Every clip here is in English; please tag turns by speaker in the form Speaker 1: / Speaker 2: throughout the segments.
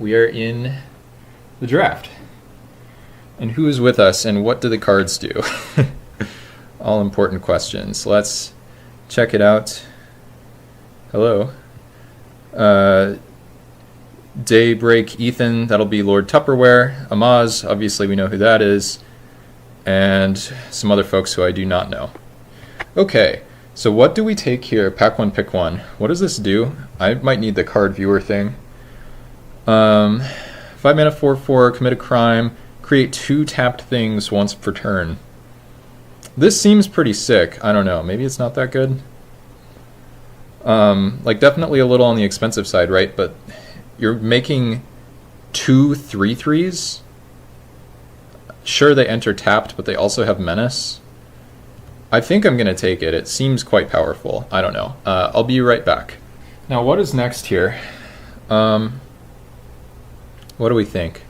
Speaker 1: we are in the draft. And who is with us and what do the cards do? All important questions. Let's check it out. Hello. Daybreak Ethan, that'll be Lord Tupperware. Amaz, obviously we know who that is. And some other folks who I do not know. Okay, so what do we take here? Pack one, pick one. What does this do? I might need the card viewer thing. 5 mana, 4/4, commit a crime, create 2 tapped things once per turn. This seems pretty sick. I don't know. Maybe it's not that good. Like definitely a little on the expensive side, right? But you're making 2 3/3s. Sure, they enter tapped, but they also have menace. I think I'm going to take it. It seems quite powerful. I don't know. I'll be right back. Now, what is next here? What do we think?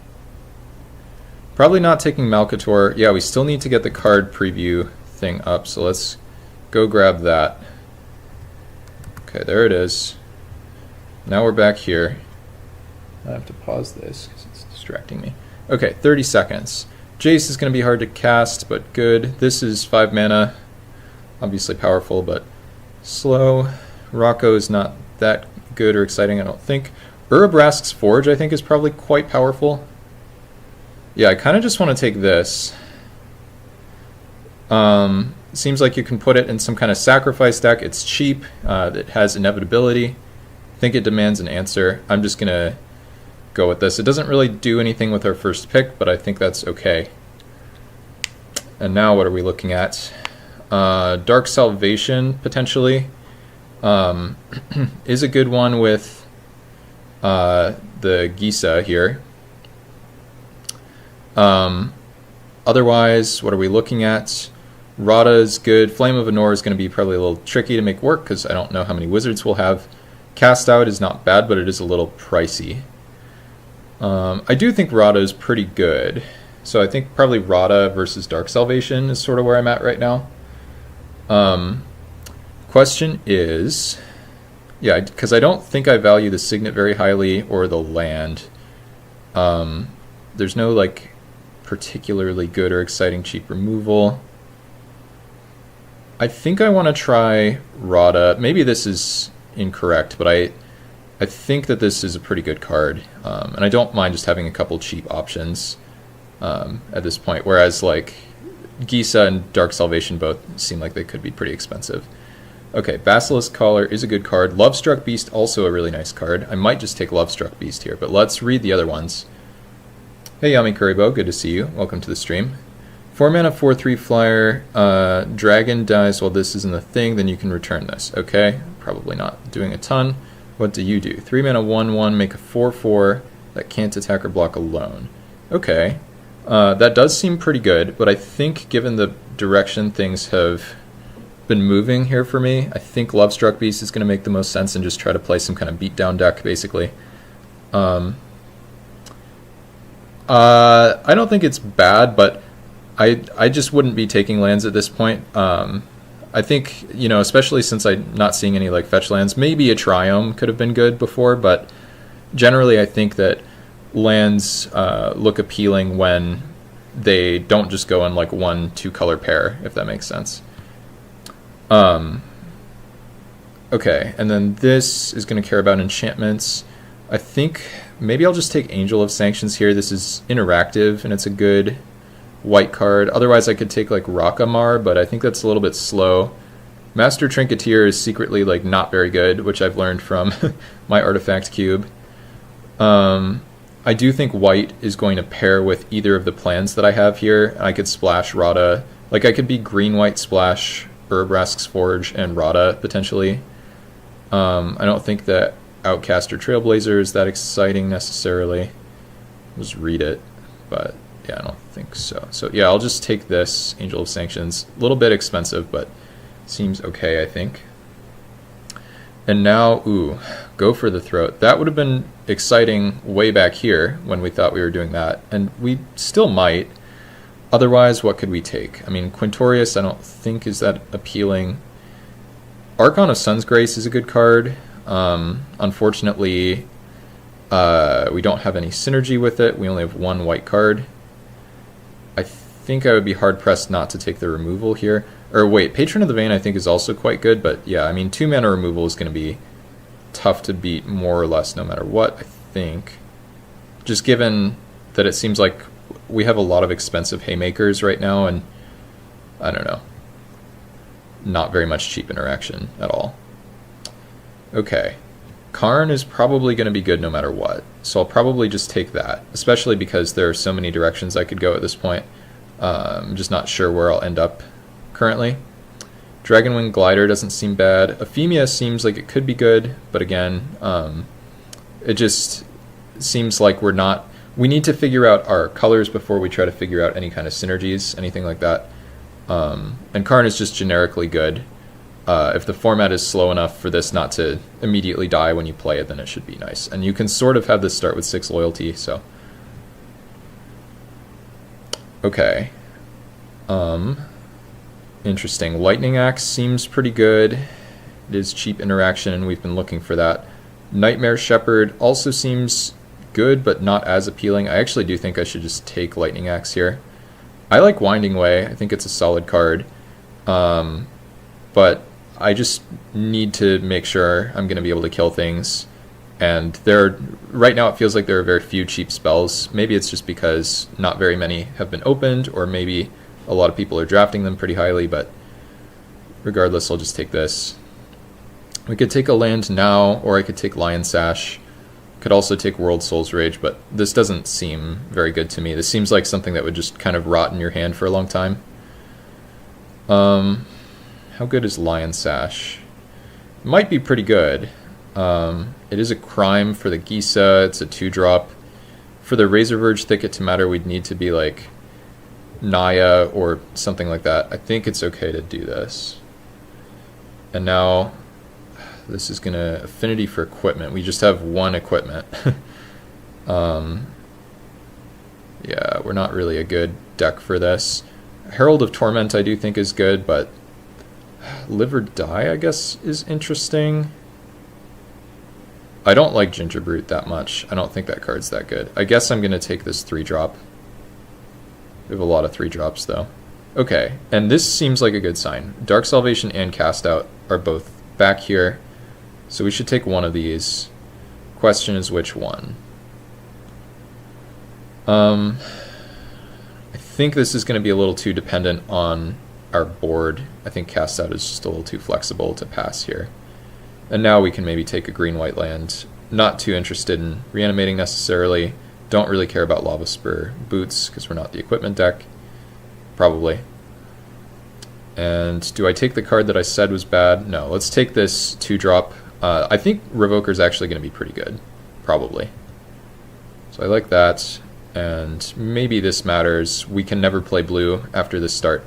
Speaker 1: Probably not taking Malcator. Yeah, we still need to get the card preview thing up, so let's go grab that. Okay, there it is. Now we're back here. I have to pause this because it's distracting me. Okay, 30 seconds. Jace is going to be hard to cast, but good. This is 5 mana. Obviously powerful, but slow. Rocco is not that good or exciting, I don't think. Urabrask's Forge, I think, is probably quite powerful. Yeah, I kind of just want to take this. Seems like you can put it in some kind of sacrifice deck. It's cheap. It has inevitability. I think it demands an answer. I'm just going to go with this. It doesn't really do anything with our first pick, but I think that's okay. And now what are we looking at? Dark Salvation, potentially, is a good one with the Gisa here. Otherwise, what are we looking at? Rada is good. Flame of Anor is going to be probably a little tricky to make work because I don't know how many wizards we'll have. Cast Out is not bad, but it is a little pricey. I do think Rada is pretty good. So I think probably Rada versus Dark Salvation is sort of where I'm at right now. Question is, yeah, because I don't think I value the Signet very highly or the land. There's no like particularly good or exciting cheap removal. I think I want to try Rada. Maybe this is incorrect, but I think that this is a pretty good card, and I don't mind just having a couple cheap options at this point, whereas like Gisa and Dark Salvation both seem like they could be pretty expensive. Okay, Basilisk Collar is a good card. Lovestruck Beast, also a really nice card. I might just take Lovestruck Beast here, but let's read the other ones. Hey Yami Kuribo, good to see you. Welcome to the stream. 4 mana, 4/3 flyer. Dragon dies while this is in the thing, then you can return this. Okay, probably not doing a ton. What do you do? 3 mana, 1/1, make a 4/4 that can't attack or block alone. Okay, that does seem pretty good, but I think given the direction things have been moving here for me, I think Lovestruck Beast is going to make the most sense and just try to play some kind of beatdown deck, basically. I don't think it's bad, but I just wouldn't be taking lands at this point. I think, you know, especially since I'm not seeing any like fetch lands, maybe a Triome could have been good before, but generally I think that lands look appealing when they don't just go in like 1-2 color pair, if that makes sense. Okay, and then this is going to care about enchantments. I think maybe I'll just take Angel of Sanctions here. This is interactive, and it's a good white card. Otherwise, I could take like Rockamar, but I think that's a little bit slow. Master Trinketeer is secretly like not very good, which I've learned from my Artifact Cube. I do think white is going to pair with either of the plans that I have here. I could splash Rada. Like I could be green-white splash Urabrask's Forge and Rada potentially. I don't think that Outcast or Trailblazer is that exciting necessarily. I'll just read it, but yeah, I don't think so. So yeah, I'll just take this Angel of Sanctions. A little bit expensive, but seems okay, I think. And now, ooh, Go for the Throat. That would have been exciting way back here when we thought we were doing that, and we still might. Otherwise, what could we take? I mean, Quintorius I don't think is that appealing. Archon of Sun's Grace is a good card. Unfortunately, We don't have any synergy with it. We only have one white card. I think I would be hard-pressed not to take the removal here. Or wait, Patron of the Vein I think is also quite good, but yeah, I mean, 2-mana removal is going to be tough to beat more or less no matter what, I think. Just given that it seems like we have a lot of expensive haymakers right now, and I don't know, not very much cheap interaction at all. Okay, Karn is probably going to be good no matter what, so I'll probably just take that, especially because there are so many directions I could go at this point. I'm just not sure where I'll end up currently. Dragonwing Glider doesn't seem bad. Ephemia seems like it could be good, but again, it just seems like we need to figure out our colors before we try to figure out any kind of synergies, anything like that. And Karn is just generically good. If the format is slow enough for this not to immediately die when you play it, then it should be nice. And you can sort of have this start with 6 loyalty, so. Okay. Interesting. Lightning Axe seems pretty good. It is cheap interaction, and we've been looking for that. Nightmare Shepherd also seems good, but not as appealing. I actually do think I should just take Lightning Axe here. I like Winding Way. I think it's a solid card. But I just need to make sure I'm going to be able to kill things. And right now it feels like there are very few cheap spells. Maybe it's just because not very many have been opened, or maybe a lot of people are drafting them pretty highly, but regardless, I'll just take this. We could take a land now, or I could take Lion Sash. Could also take World Soul's Rage, but this doesn't seem very good to me. This seems like something that would just kind of rot in your hand for a long time. How good is Lion Sash? Might be pretty good. It is a crime for the Gisa. It's a 2-drop. For the Razorverge Thicket to matter, we'd need to be like Naya or something like that. I think it's okay to do this. And now this is going to affinity for equipment. We just have one equipment. Yeah, we're not really a good deck for this. Herald of Torment I do think is good, but Live or Die I guess is interesting. I don't like Ginger Brute that much. I don't think that card's that good. I guess I'm going to take this 3-drop. We have a lot of 3-drops though. Okay, and this seems like a good sign. Dark Salvation and Cast Out are both back here, so we should take one of these. Question is which one. I think this is going to be a little too dependent on our board. I think Cast Out is just a little too flexible to pass here. And now we can maybe take a green-white land. Not too interested in reanimating necessarily. Don't really care about Lava Spur Boots because we're not the equipment deck. Probably. And do I take the card that I said was bad? No, let's take this 2-drop. I think Revoker's actually going to be pretty good. Probably. So I like that. And maybe this matters. We can never play blue after this start.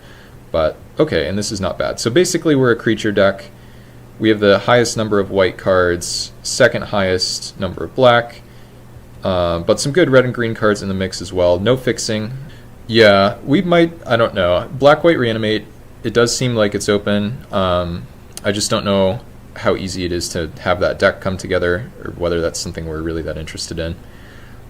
Speaker 1: But okay, and this is not bad. So basically we're a creature deck. We have the highest number of white cards, second highest number of black, but some good red and green cards in the mix as well. No fixing. Yeah, we might, I don't know. Black-white reanimate, it does seem like it's open. I just don't know how easy it is to have that deck come together, or whether that's something we're really that interested in.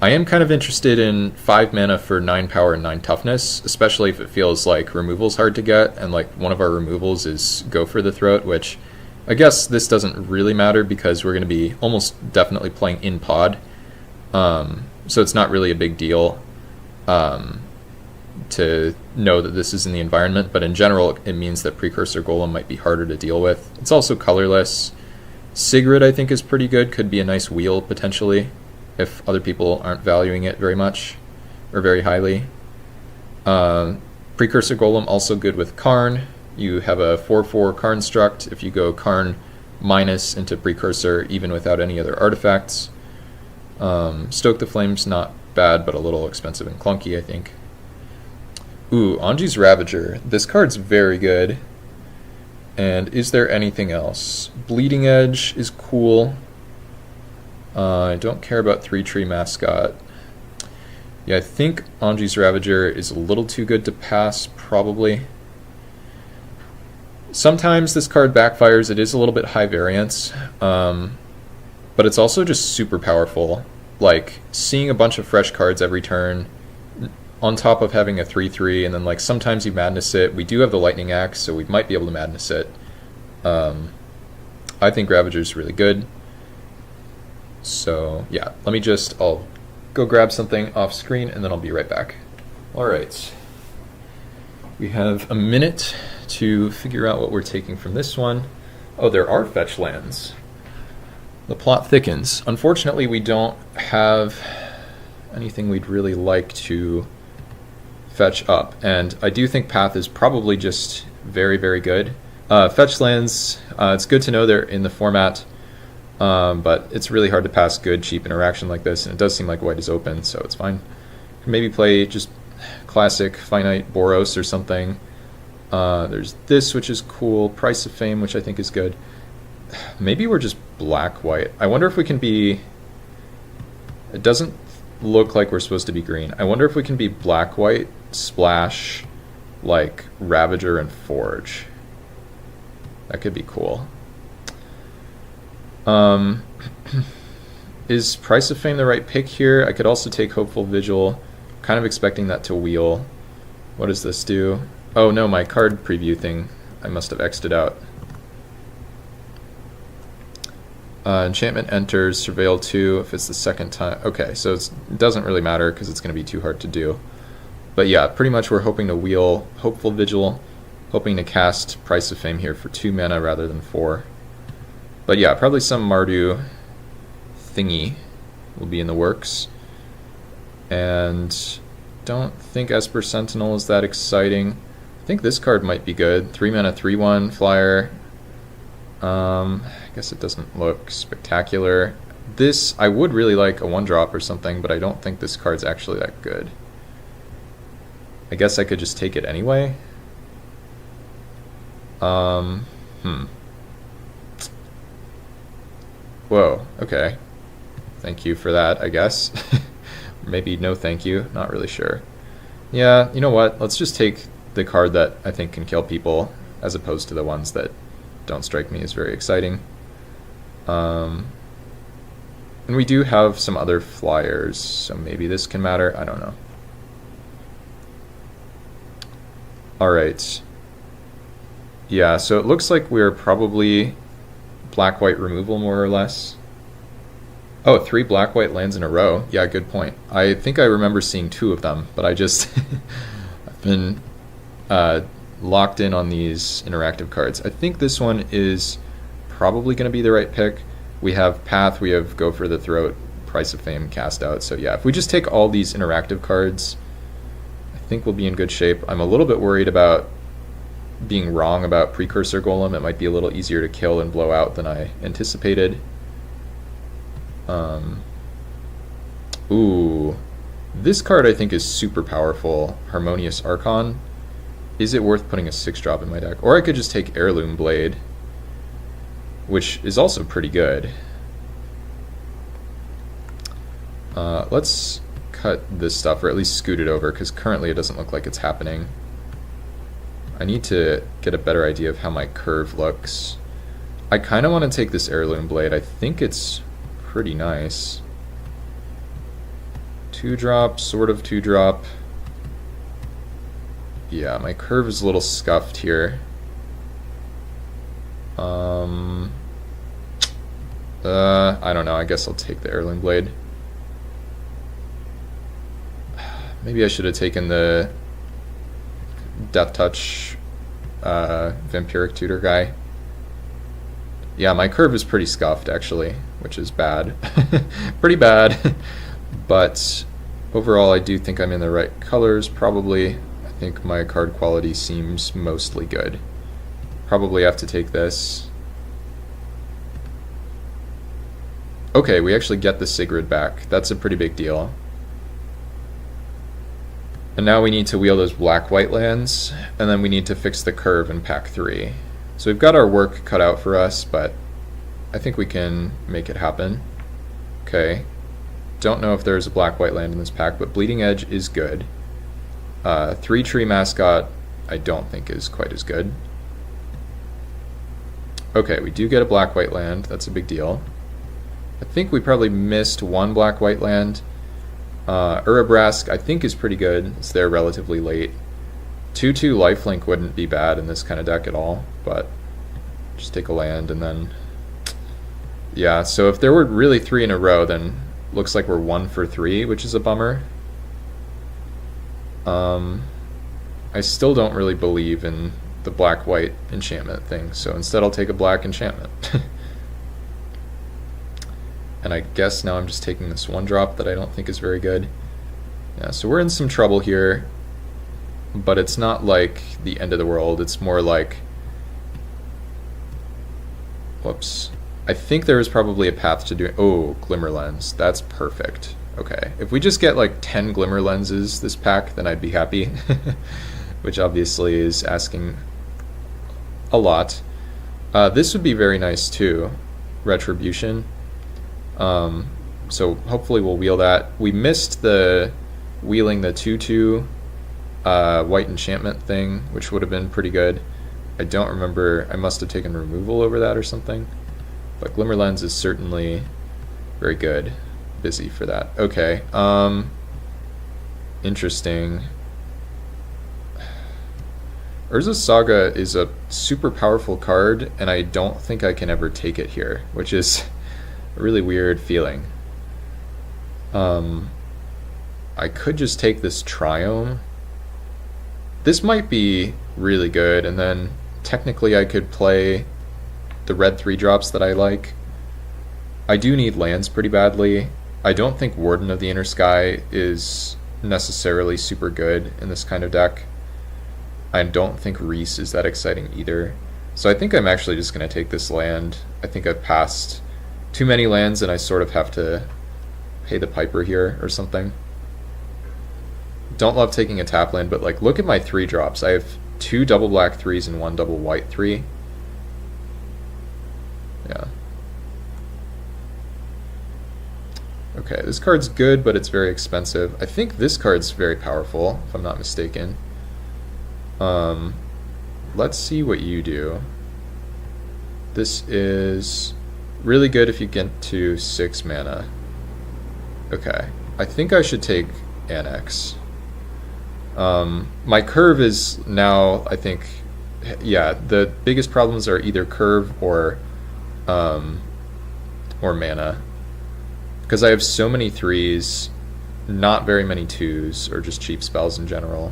Speaker 1: I am kind of interested in 5 mana for 9 power and 9 toughness, especially if it feels like removal's hard to get, and like one of our removals is Go for the Throat, which I guess this doesn't really matter because we're going to be almost definitely playing in pod. So it's not really a big deal to know that this is in the environment, but in general it means that Precursor Golem might be harder to deal with. It's also colorless. Sigrid I think is pretty good, could be a nice wheel potentially if other people aren't valuing it very much or very highly. Precursor Golem also good with Karn. You have a 4/4 Karn struct if you go Karn minus into Precursor even without any other artifacts. Stoke the Flame's not bad, but a little expensive and clunky, I think. Ooh, Anji's Ravager. This card's very good. And is there anything else? Bleeding Edge is cool. I don't care about 3-Tree Mascot. Yeah, I think Anji's Ravager is a little too good to pass, probably. Sometimes this card backfires. It is a little bit high variance, but it's also just super powerful. like seeing a bunch of fresh cards every turn, on top of having a 3/3, and then like sometimes you madness it. We do have the lightning axe, so we might be able to madness it. I think Ravager's really good. So yeah, I'll go grab something off screen and then I'll be right back. All right, we have a minute to figure out what we're taking from this one. Oh, there are fetch lands. The plot thickens. Unfortunately, we don't have anything we'd really like to fetch up, and I do think Path is probably just very, very good. Fetch lands, it's good to know they're in the format, but it's really hard to pass good, cheap interaction like this, and it does seem like white is open, so it's fine. Maybe play just classic finite Boros or something. There's this, which is cool, Price of Fame, which I think is good. Maybe we're just black-white. I wonder if we can be... It doesn't look like we're supposed to be green. I wonder if we can be black-white, splash, like Ravager and Forge. That could be cool. Is Price of Fame the right pick here? I could also take Hopeful Vigil. Kind of expecting that to wheel. What does this do? Oh no, my card preview thing. I must have X'd it out. Enchantment enters, Surveil 2 if it's the second time. Okay, so it doesn't really matter because it's going to be too hard to do. But yeah, pretty much we're hoping to wheel Hopeful Vigil, hoping to cast Price of Fame here for 2 mana rather than 4. But yeah, probably some Mardu thingy will be in the works. And don't think Esper Sentinel is that exciting. I think this card might be good. 3 mana, 3/1 flyer. I guess it doesn't look spectacular. This, I would really like a 1-drop or something, but I don't think this card's actually that good. I guess I could just take it anyway. Whoa, okay. Thank you for that, I guess. Maybe no thank you, not really sure. Yeah, you know what? Let's just take the card that I think can kill people, as opposed to the ones that don't strike me as very exciting. And we do have some other flyers, so maybe this can matter. I don't know. Alright. Yeah, so it looks like we're probably black-white removal, more or less. Oh, 3 black-white lands in a row. Yeah, good point. I think I remember seeing 2 of them, but I just... I've been locked in on these interactive cards. I think this one is probably going to be the right pick. We have Path, we have Go for the Throat, Price of Fame, Cast Out. So yeah, if we just take all these interactive cards, I think we'll be in good shape. I'm a little bit worried about being wrong about Precursor Golem. It might be a little easier to kill and blow out than I anticipated. Ooh, this card I think is super powerful. Harmonious Archon. Is it worth putting a 6-drop in my deck? Or I could just take Heirloom Blade, which is also pretty good. Let's cut this stuff, or at least scoot it over, because currently it doesn't look like it's happening. I need to get a better idea of how my curve looks. I kind of want to take this Heirloom Blade. I think it's pretty nice. 2-drop, sort of 2-drop. Yeah, my curve is a little scuffed here. I don't know. I guess I'll take the Heirloom Blade. Maybe I should have taken the Death Touch Vampiric Tutor guy. Yeah, my curve is pretty scuffed, actually, which is bad. Pretty bad. But overall, I do think I'm in the right colors, probably. I think my card quality seems mostly good. Probably have to take this. Okay, we actually get the Sigrid back. That's a pretty big deal. And now we need to wheel those black-white lands, and then we need to fix the curve in pack 3. So we've got our work cut out for us, but I think we can make it happen. Okay. Don't know if there's a black-white land in this pack, but Bleeding Edge is good. 3-tree Mascot I don't think is quite as good. Okay, we do get a black-white land. That's a big deal. I think we probably missed one black-white land. Urabrask, I think, is pretty good. It's there relatively late. 2/2 lifelink wouldn't be bad in this kind of deck at all, but just take a land and then... Yeah, so if there were really 3 in a row, then looks like we're 1 for 3, which is a bummer. I still don't really believe in the black-white enchantment thing, so instead I'll take a black enchantment. And I guess now I'm just taking this 1-drop that I don't think is very good. Yeah, so we're in some trouble here, but it's not like the end of the world. It's more like... Whoops. I think there is probably a path to doing... Oh, Glimmer Lens. That's perfect. Okay. If we just get like 10 Glimmer Lenses this pack, then I'd be happy. Which obviously is asking a lot. This would be very nice too. Retribution. So hopefully we'll wheel that. We missed the wheeling the 2/2 white enchantment thing, which would have been pretty good. I don't remember. I must have taken removal over that or something. But Glimmer Lens is certainly very good. Busy for that. Okay. Interesting. Urza's Saga is a super powerful card, and I don't think I can ever take it here, which is a really weird feeling. I could just take this Triome. This might be really good, and then technically I could play the red 3-drops that I like. I do need lands pretty badly. I don't think Warden of the Inner Sky is necessarily super good in this kind of deck. I don't think Reese is that exciting either. So I think I'm actually just going to take this land. I think I've passed too many lands and I sort of have to pay the piper here or something. Don't love taking a tap land, but like look at my 3-drops. I have 2 double black 3s and 1 double white 3. Yeah. Okay, this card's good, but it's very expensive. I think this card's very powerful, if I'm not mistaken. Let's see what you do. This is really good if you get to 6 mana. Okay, I think I should take Annex. My curve is now, I think, yeah, the biggest problems are either curve or mana. Because I have so many 3s, not very many 2s, or just cheap spells in general.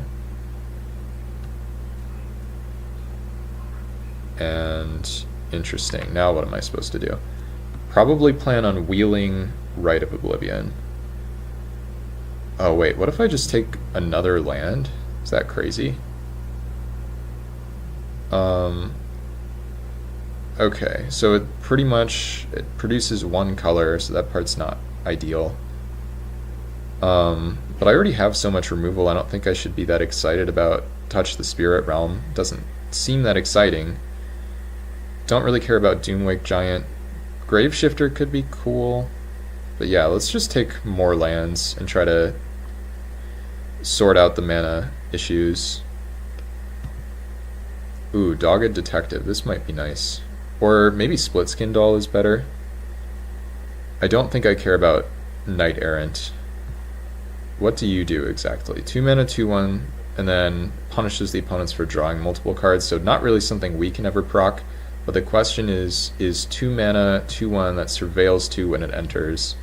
Speaker 1: And interesting. Now what am I supposed to do? Probably plan on wheeling Rite of Oblivion. Oh wait, what if I just take another land? Is that crazy? Okay, so it pretty much, it produces 1 color, so that part's not ideal. But I already have so much removal, I don't think I should be that excited about Touch the Spirit Realm. Doesn't seem that exciting. Don't really care about Doomwake Giant. Graveshifter could be cool. But yeah, let's just take more lands and try to sort out the mana issues. Ooh, Dogged Detective. This might be nice. Or maybe Split Skin Doll is better. I don't think I care about Knight Errant. What do you do exactly? 2 mana, 2/1, and then punishes the opponents for drawing multiple cards, so not really something we can ever proc. But the question is 2 mana, 2/1 that surveils 2 when it enters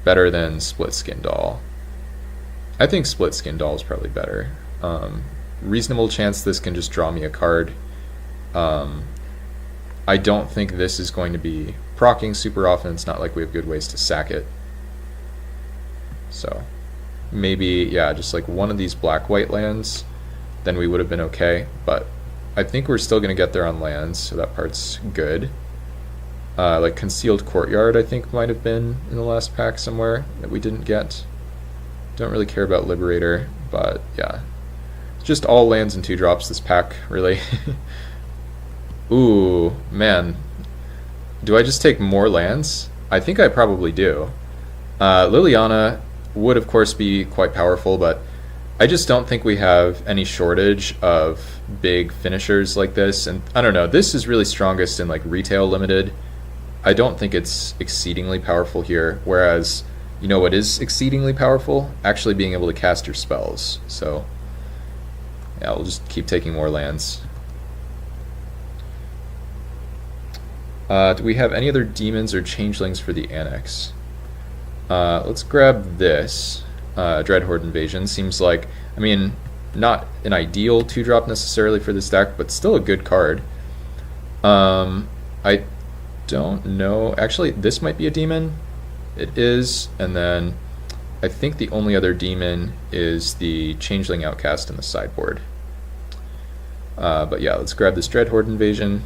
Speaker 1: better than Split Skin Doll? I think Split Skin Doll is probably better. Reasonable chance this can just draw me a card. I don't think this is going to be proccing super often. It's not like we have good ways to sack it. So maybe, yeah, just like one of these black-white lands, then we would have been okay. But I think we're still going to get there on lands, so that part's good. Like Concealed Courtyard, I think, might have been in the last pack somewhere that we didn't get. Don't really care about Liberator, but yeah. Just all lands and 2-drops this pack, really. Ooh, man. Do I just take more lands? I think I probably do. Liliana would, of course, be quite powerful, but I just don't think we have any shortage of big finishers like this. And I don't know, this is really strongest in like retail limited. I don't think it's exceedingly powerful here, whereas, you know what is exceedingly powerful? Actually being able to cast your spells. So, yeah, we'll just keep taking more lands. Do we have any other demons or changelings for the Annex? Let's grab this. Dreadhorde Invasion. Seems like, I mean, not an ideal 2-drop necessarily for this deck, but still a good card. I don't know. Actually, this might be a demon. It is. And then I think the only other demon is the Changeling Outcast in the sideboard. But yeah, let's grab this Dreadhorde Invasion.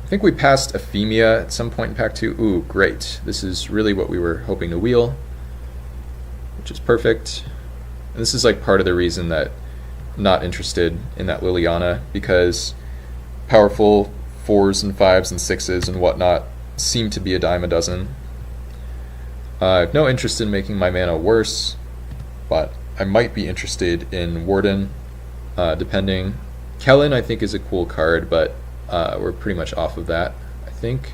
Speaker 1: I think we passed Ephemia at some point in Pack 2. Ooh, great. This is really what we were hoping to wheel, which is perfect. And this is like part of the reason that I'm not interested in that Liliana, because powerful 4s and 5s and 6s and whatnot seem to be a dime a dozen. I have no interest in making my mana worse, but I might be interested in Warden, depending. Kellen, I think, is a cool card, but we're pretty much off of that, I think.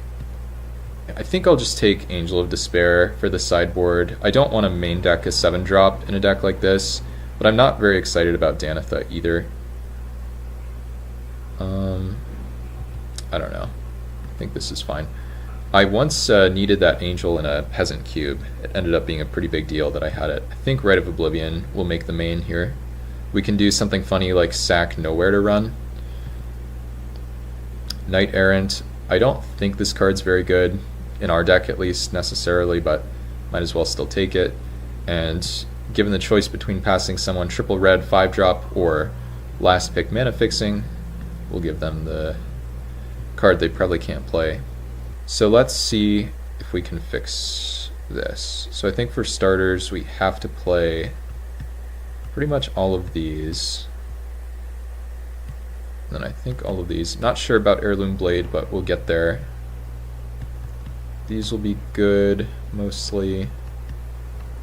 Speaker 1: I think I'll just take Angel of Despair for the sideboard. I don't want to main deck a 7-drop in a deck like this, but I'm not very excited about Danitha either. I don't know. I think this is fine. I once needed that Angel in a Peasant Cube. It ended up being a pretty big deal that I had it. I think Rite of Oblivion will make the main here. We can do something funny like sack Nowhere to run. Knight Errant. I don't think this card's very good, in our deck at least, necessarily, but might as well still take it. And given the choice between passing someone triple red 5-drop or last pick mana fixing, we'll give them the card they probably can't play. So let's see if we can fix this. So I think for starters we have to play pretty much all of these. And then I think all of these. Not sure about Heirloom Blade, but we'll get there. These will be good, mostly.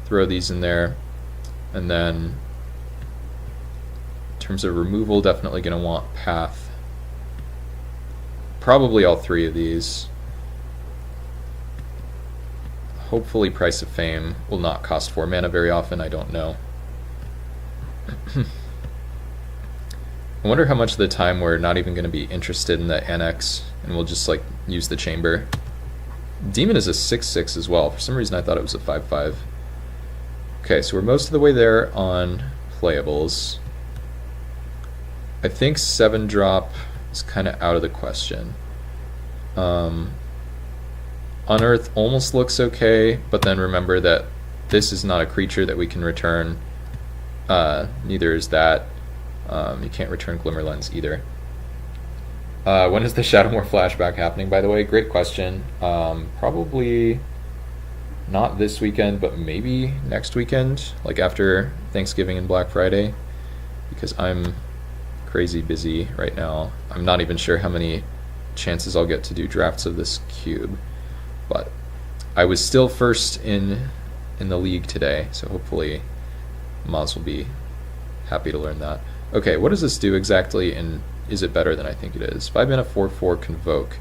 Speaker 1: Throw these in there. And then, in terms of removal, definitely going to want Path. Probably all 3 of these. Hopefully Price of Fame will not cost 4 mana very often, I don't know. I wonder how much of the time we're not even going to be interested in the Annex, and we'll just like use the Chamber. Demon is a 6/6 as well. For some reason I thought it was a 5/5. Okay, so we're most of the way there on playables. I think 7-drop is kind of out of the question. Unearth almost looks okay, but then remember that this is not a creature that we can return. Neither is that. You can't return Glimmerlens either. When is the Shadowmoor flashback happening, by the way? Great question. Probably not this weekend, but maybe next weekend, like after Thanksgiving and Black Friday, because I'm crazy busy right now. I'm not even sure how many chances I'll get to do drafts of this cube, but I was still first in the league today, so hopefully Amaz will be happy to learn that. Okay, what does this do exactly, and is it better than I think it is? 5 mana 4/4 Convoke.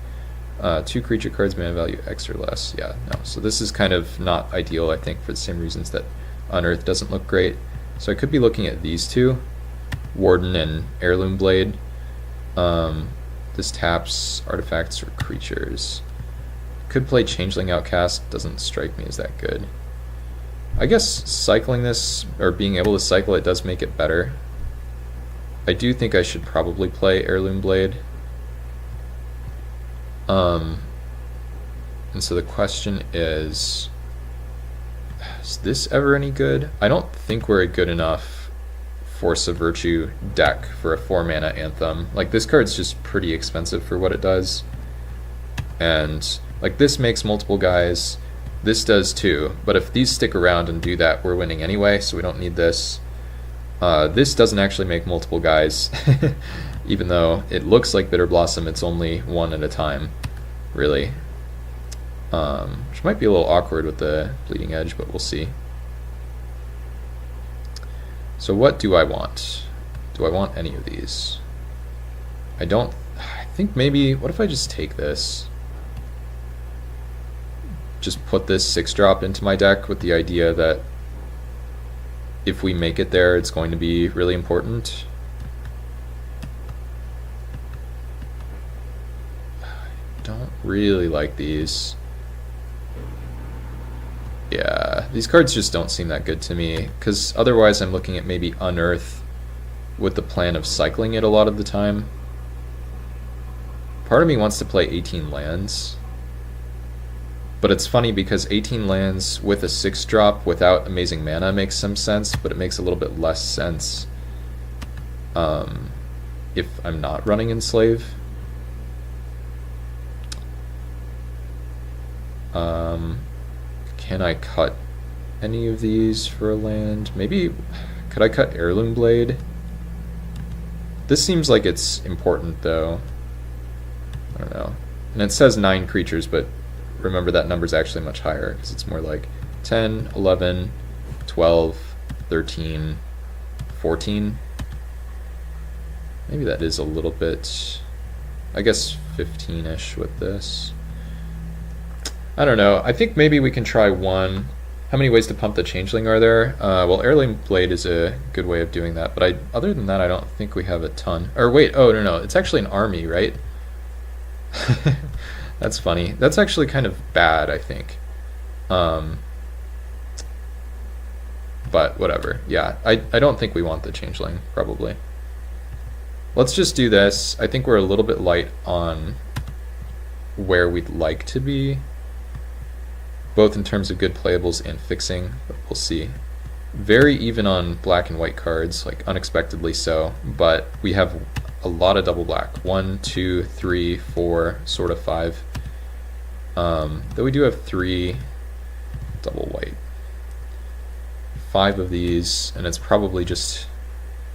Speaker 1: 2 creature cards, mana value X or less. Yeah, no. So this is kind of not ideal, I think, for the same reasons that Unearth doesn't look great. So I could be looking at these two, Warden and Heirloom Blade. This taps artifacts or creatures. Could play Changeling Outcast, doesn't strike me as that good. I guess cycling this, or being able to cycle it, does make it better. I do think I should probably play Heirloom Blade. And so the question is this ever any good? I don't think we're a good enough Force of Virtue deck for a 4-mana Anthem. Like, this card's just pretty expensive for what it does. And, like, this makes multiple guys. This does too. But if these stick around and do that, we're winning anyway, so we don't need this. This doesn't actually make multiple guys, even though it looks like Bitter Blossom, it's only one at a time, really. Which might be a little awkward with the Bleeding Edge, but we'll see. So what do I want? Do I want any of these? I think maybe, what if I just take this? Just put this 6-drop into my deck with the idea that if we make it there, it's going to be really important. I don't really like these. Yeah, these cards just don't seem that good to me, because otherwise I'm looking at maybe Unearth with the plan of cycling it a lot of the time. Part of me wants to play 18 lands, but it's funny because 18 lands with a 6-drop without amazing mana makes some sense, but it makes a little bit less sense if I'm not running Enslave. Can I cut any of these for a land? Maybe, could I cut Heirloom Blade? This seems like it's important though. I don't know. And it says 9 creatures, but remember that number's actually much higher because it's more like 10, 11, 12, 13, 14. Maybe that is a little bit, I guess 15-ish with this. I don't know. I think maybe we can try one. How many ways to pump the Changeling are there? Well, Heirloom Blade is a good way of doing that, but other than that, I don't think we have a ton. Or wait, oh no, it's actually an army, right? That's funny. That's actually kind of bad, I think. But whatever. Yeah, I don't think we want the Changeling, probably. Let's just do this. I think we're a little bit light on where we'd like to be, both in terms of good playables and fixing, but we'll see. Very even on black and white cards, like unexpectedly so, but we have a lot of double black. 1, 2, 3, 4, sort of 5. Though we do have 3 double white. 5 of these, and it's probably just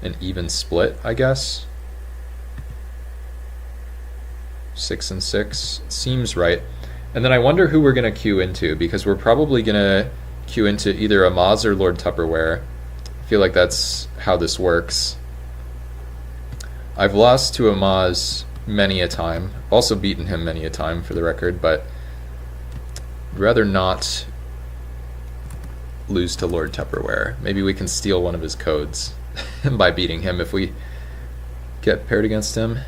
Speaker 1: an even split, I guess. 6 and 6 seems right. And then I wonder who we're going to queue into, because we're probably going to queue into either Amaz or Lord Tupperware. I feel like that's how this works. I've lost to Amaz many a time. Also beaten him many a time, for the record, but I'd rather not lose to Lord Tupperware. Maybe we can steal one of his codes by beating him if we get paired against him.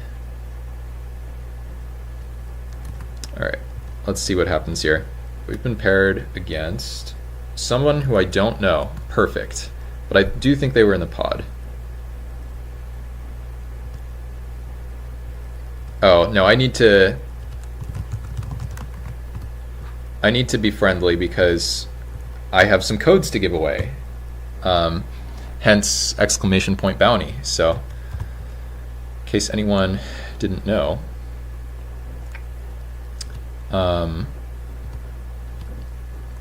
Speaker 1: Alright, let's see what happens here. We've been paired against someone who I don't know. Perfect. But I do think they were in the pod. Oh, no, I need to be friendly because I have some codes to give away. Hence, exclamation point bounty. So, in case anyone didn't know.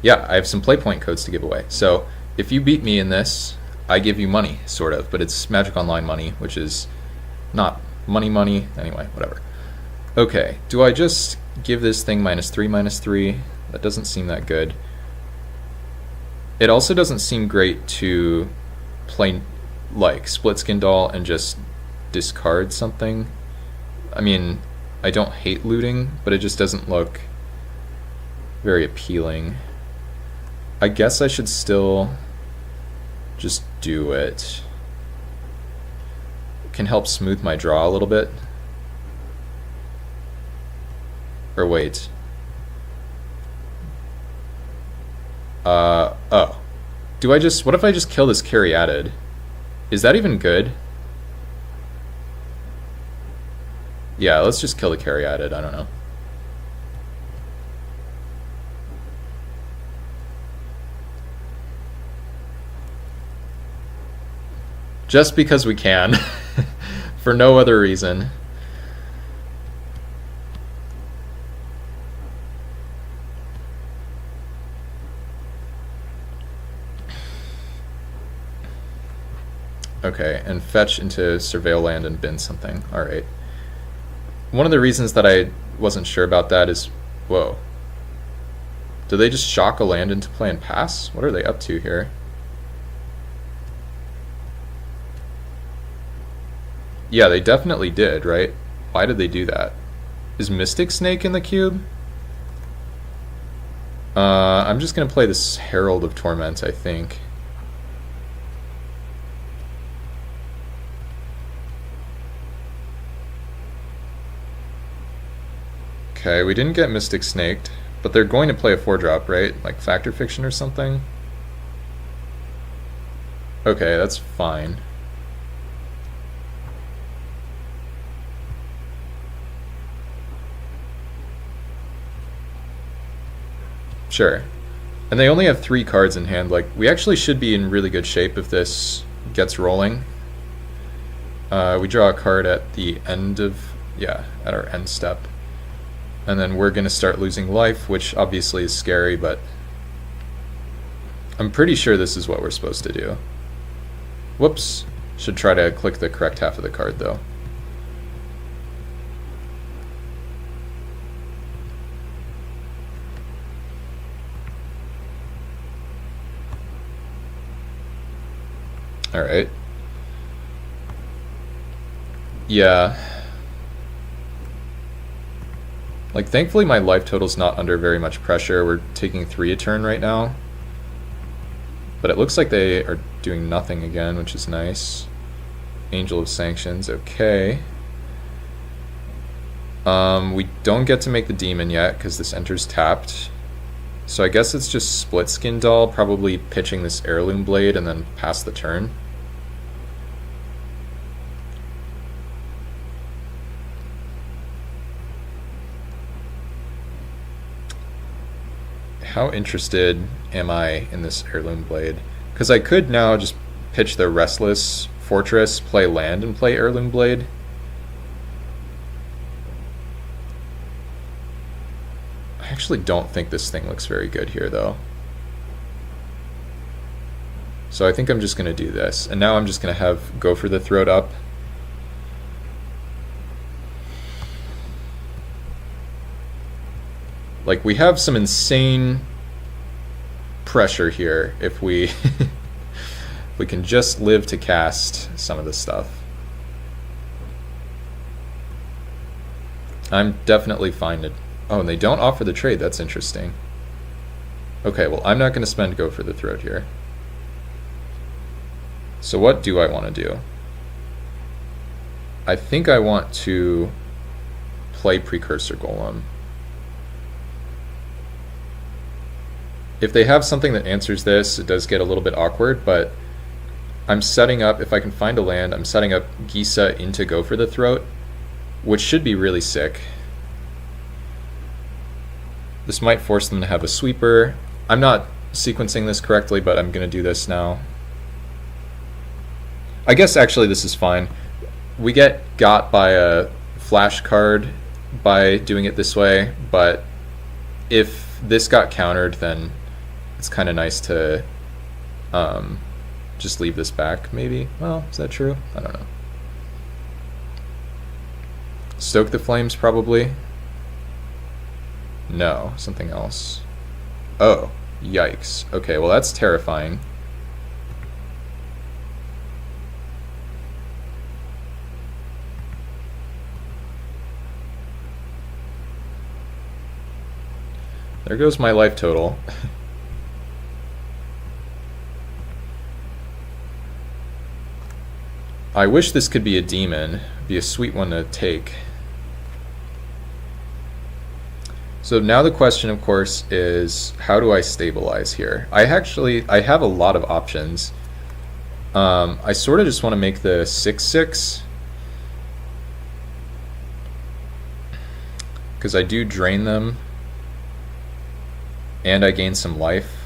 Speaker 1: Yeah, I have some playpoint codes to give away. So, if you beat me in this, I give you money, sort of, but it's Magic Online money, which is not money. Anyway, whatever. Okay, do I just give this thing -3/-3? That doesn't seem that good. It also doesn't seem great to play like Split Skin Doll and just discard something. I mean, I don't hate looting, but it just doesn't look very appealing. I guess I should still just do it. It can help smooth my draw a little bit. Or wait. Oh. What if I just kill this Caryatid? Is that even good? Yeah, let's just kill the Caryatid, I don't know. Just because we can. For no other reason. Okay, and fetch into Surveil Land and bin something. Alright. One of the reasons that I wasn't sure about that is... Whoa. Do they just shock a land into play and pass? What are they up to here? Yeah, they definitely did, right? Why did they do that? Is Mystic Snake in the cube? I'm just gonna play this Herald of Torment, I think. Okay, we didn't get Mystic Snaked, but they're going to play a 4-drop, right? Like Factor Fiction or something? Okay, that's fine. Sure. And they only have 3 cards in hand. Like, we actually should be in really good shape if this gets rolling. We draw a card at the end of... yeah, at our end step. And then we're going to start losing life, which obviously is scary, but... I'm pretty sure this is what we're supposed to do. Whoops. Should try to click the correct half of the card, though. Alright. Yeah. Like, thankfully my life total's not under very much pressure. We're taking 3 a turn right now. But it looks like they are doing nothing again, which is nice. Angel of Sanctions, okay. We don't get to make the demon yet, because this enters tapped. So I guess it's just Split Skin Doll, probably pitching this Heirloom Blade and then pass the turn. How interested am I in this Heirloom Blade? Because I could now just pitch the Restless Fortress, play land, and play Heirloom Blade. I actually don't think this thing looks very good here, though. So I think I'm just going to do this. And now I'm just going to have Go for the Throat up. Like, we have some insane pressure here if we if we can just live to cast some of this stuff. I'm definitely fine to... oh, and they don't offer the trade. That's interesting. Okay, well, I'm not going to spend Go for the Throat here. So what do I want to do? I think I want to play Precursor Golem. If they have something that answers this, it does get a little bit awkward, but I'm setting up, if I can find a land, I'm setting up Gisa into Go for the Throat, which should be really sick. This might force them to have a sweeper. I'm not sequencing this correctly, but I'm going to do this now. I guess actually this is fine. We get got by a flash card by doing it this way, but if this got countered, then it's kind of nice to just leave this back, maybe. Well, is that true? I don't know. Stoke the Flames, probably. No, something else. Oh, yikes. Okay, well, that's terrifying. There goes my life total. I wish this could be a demon. It'd be a sweet one to take. So now the question, of course, is how do I stabilize here? I have a lot of options. I sort of just want to make the 6/6 because I do drain them and I gain some life.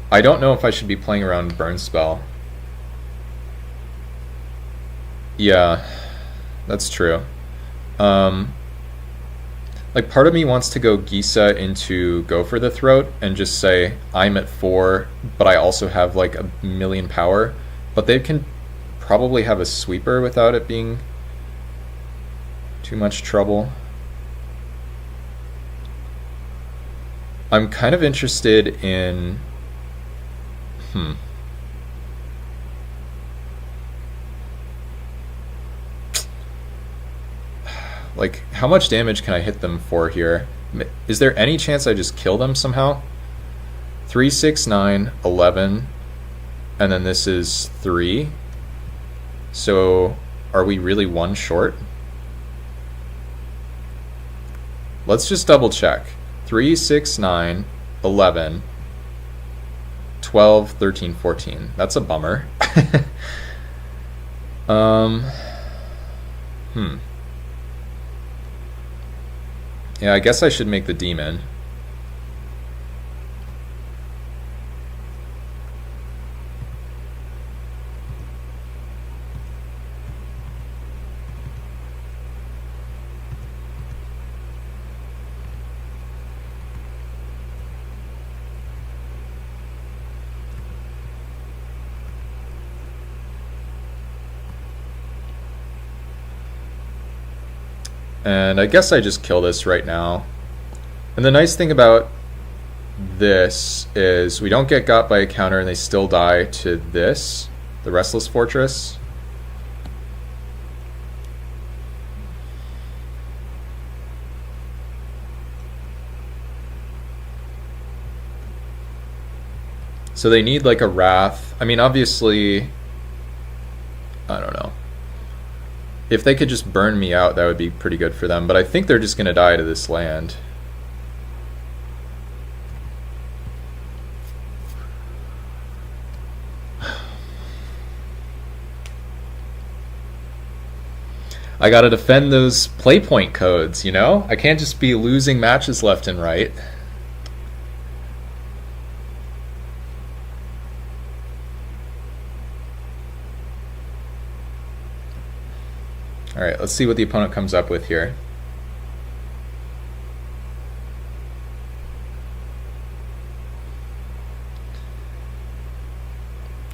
Speaker 1: I don't know if I should be playing around Burn Spell. Yeah, that's true. Like, part of me wants to go Gisa into Go for the Throat and just say I'm at 4, but I also have like 1,000,000 power. But they can probably have a sweeper without it being too much trouble. I'm kind of interested in... Like, how much damage can I hit them for here? Is there any chance I just kill them somehow? 3, 6, 9, 11, and then this is 3. So are we really 1 short? Let's just double check. 3, 6, 9, 11, 12, 13, 14. That's a bummer. Yeah, I guess I should make the demon. And I guess I just kill this right now. And the nice thing about this is we don't get got by a counter and they still die to this, the Restless Fortress. So they need like a Wrath. I mean, obviously, I don't know. If they could just burn me out, that would be pretty good for them. But I think they're just going to die to this land. I got to defend those play point codes, you know? I can't just be losing matches left and right. Alright, let's see what the opponent comes up with here.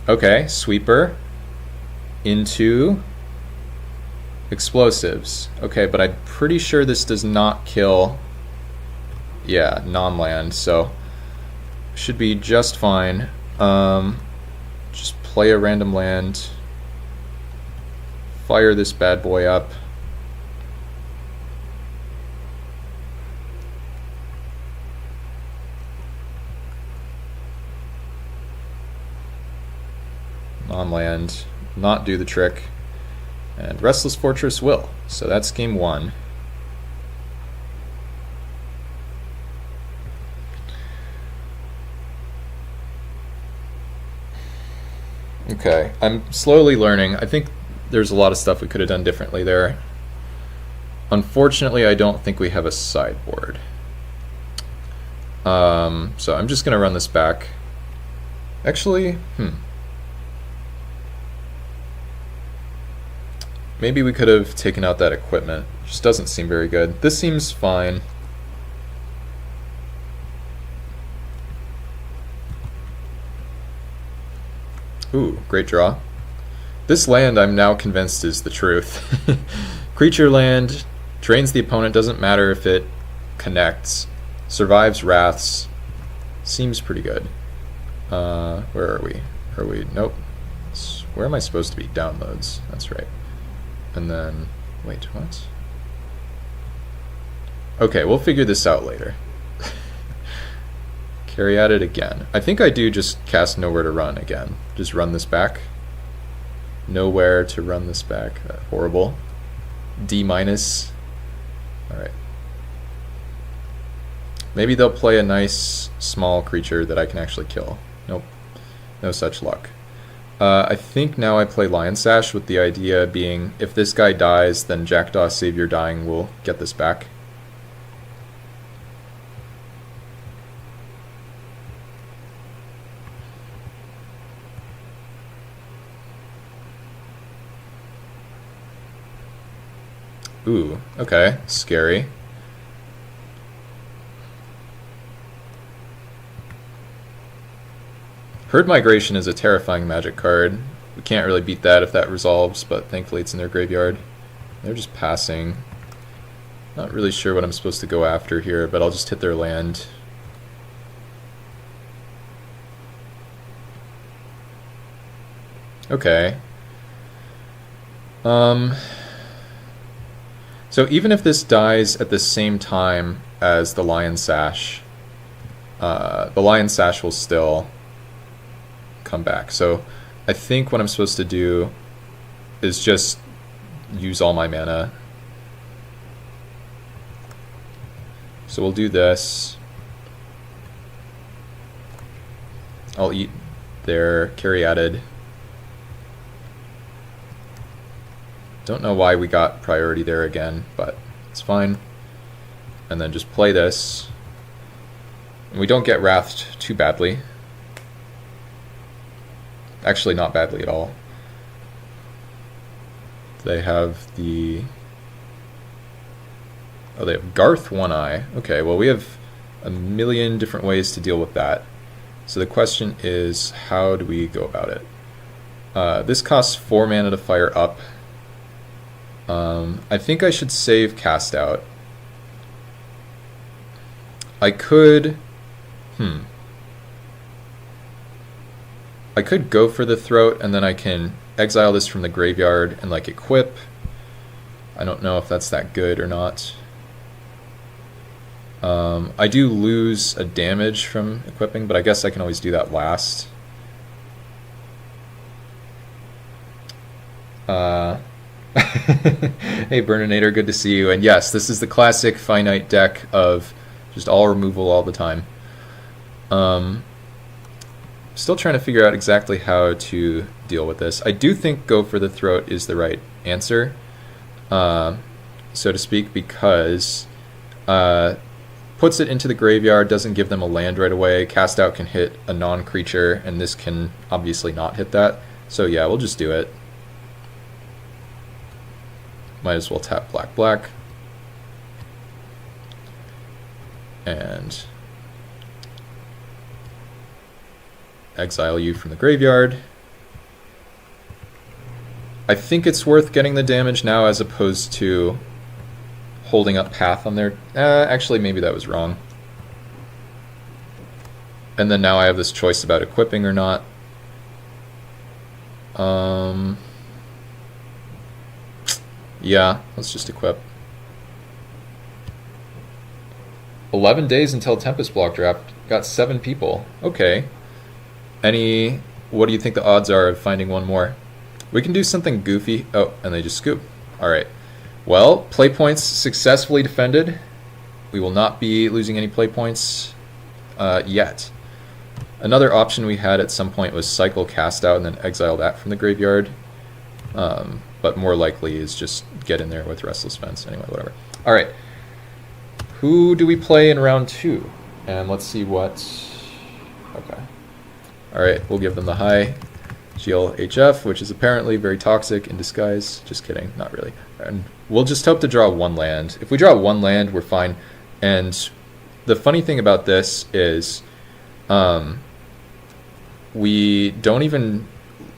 Speaker 1: Okay, sweeper into explosives. Okay, but I'm pretty sure this does not kill, yeah, non-land, so should be just fine. Just play a random land. Fire this bad boy up. Non-land, not do the trick. And Restless Fortress will. So that's game 1. Okay, I'm slowly learning. I think there's a lot of stuff we could have done differently there. Unfortunately, I don't think we have a sideboard. So I'm just going to run this back. Actually, maybe we could have taken out that equipment. Just doesn't seem very good. This seems fine. Ooh, great draw. This land, I'm now convinced, is the truth. Creature land, drains the opponent, doesn't matter if it connects, survives wraths, seems pretty good. Where are we? Nope. Where am I supposed to be? Downloads, that's right. And then, wait, what? Okay, we'll figure this out later. Carry at it again. I think I do just cast Nowhere to Run again. Just run this back. Nowhere to run this back. Horrible. D-. Alright. Maybe they'll play a nice small creature that I can actually kill. Nope. No such luck. I think now I play Lion Sash with the idea being if this guy dies, then Jackdaw Savior dying will get this back. Ooh, okay, scary. Herd Migration is a terrifying Magic card. We can't really beat that if that resolves, but thankfully it's in their graveyard. They're just passing. Not really sure what I'm supposed to go after here, but I'll just hit their land. Okay. So even if this dies at the same time as the Lion Sash will still come back. So I think what I'm supposed to do is just use all my mana. So we'll do this. I'll eat their Caryatid. Don't know why we got priority there again, but it's fine. And then just play this. And we don't get wrathed too badly. Actually, not badly at all. They have the... Oh, they have Garth One Eye. Okay, well we have a million different ways to deal with that. So the question is, how do we go about it? This costs 4 mana to fire up. I think I should save Cast Out. I could... I could go for the Throat, and then I can exile this from the graveyard and like equip. I don't know if that's that good or not. I do lose a damage from equipping, but I guess I can always do that last. Hey Burninator, good to see you. And yes, this is the classic finite deck of just all removal all the time. Still trying to figure out exactly how to deal with this. I do think go for the Throat is the right answer, so to speak, because puts it into the graveyard, doesn't give them a land right away. Cast Out can hit a non-creature, and this can obviously not hit that. So yeah, we'll just do it. Might as well tap black, black. And exile you from the graveyard. I think it's worth getting the damage now as opposed to holding up Path on their... actually, maybe that was wrong. And then now I have this choice about equipping or not. Yeah, let's just equip. 11 days until Tempest Block draft. Got 7 people. Okay. What do you think the odds are of finding one more? We can do something goofy. Oh, and they just scoop. Alright. Well, play points successfully defended. We will not be losing any play points yet. Another option we had at some point was cycle Cast Out and then exile that from the graveyard. But more likely is just get in there with Restless Fence. Anyway, whatever. Alright. Who do we play in round 2? And let's see what... Okay. Alright, we'll give them the high GLHF, which is apparently very toxic in disguise. Just kidding, not really. And we'll just hope to draw 1 land. If we draw 1 land, we're fine. And the funny thing about this is we don't even...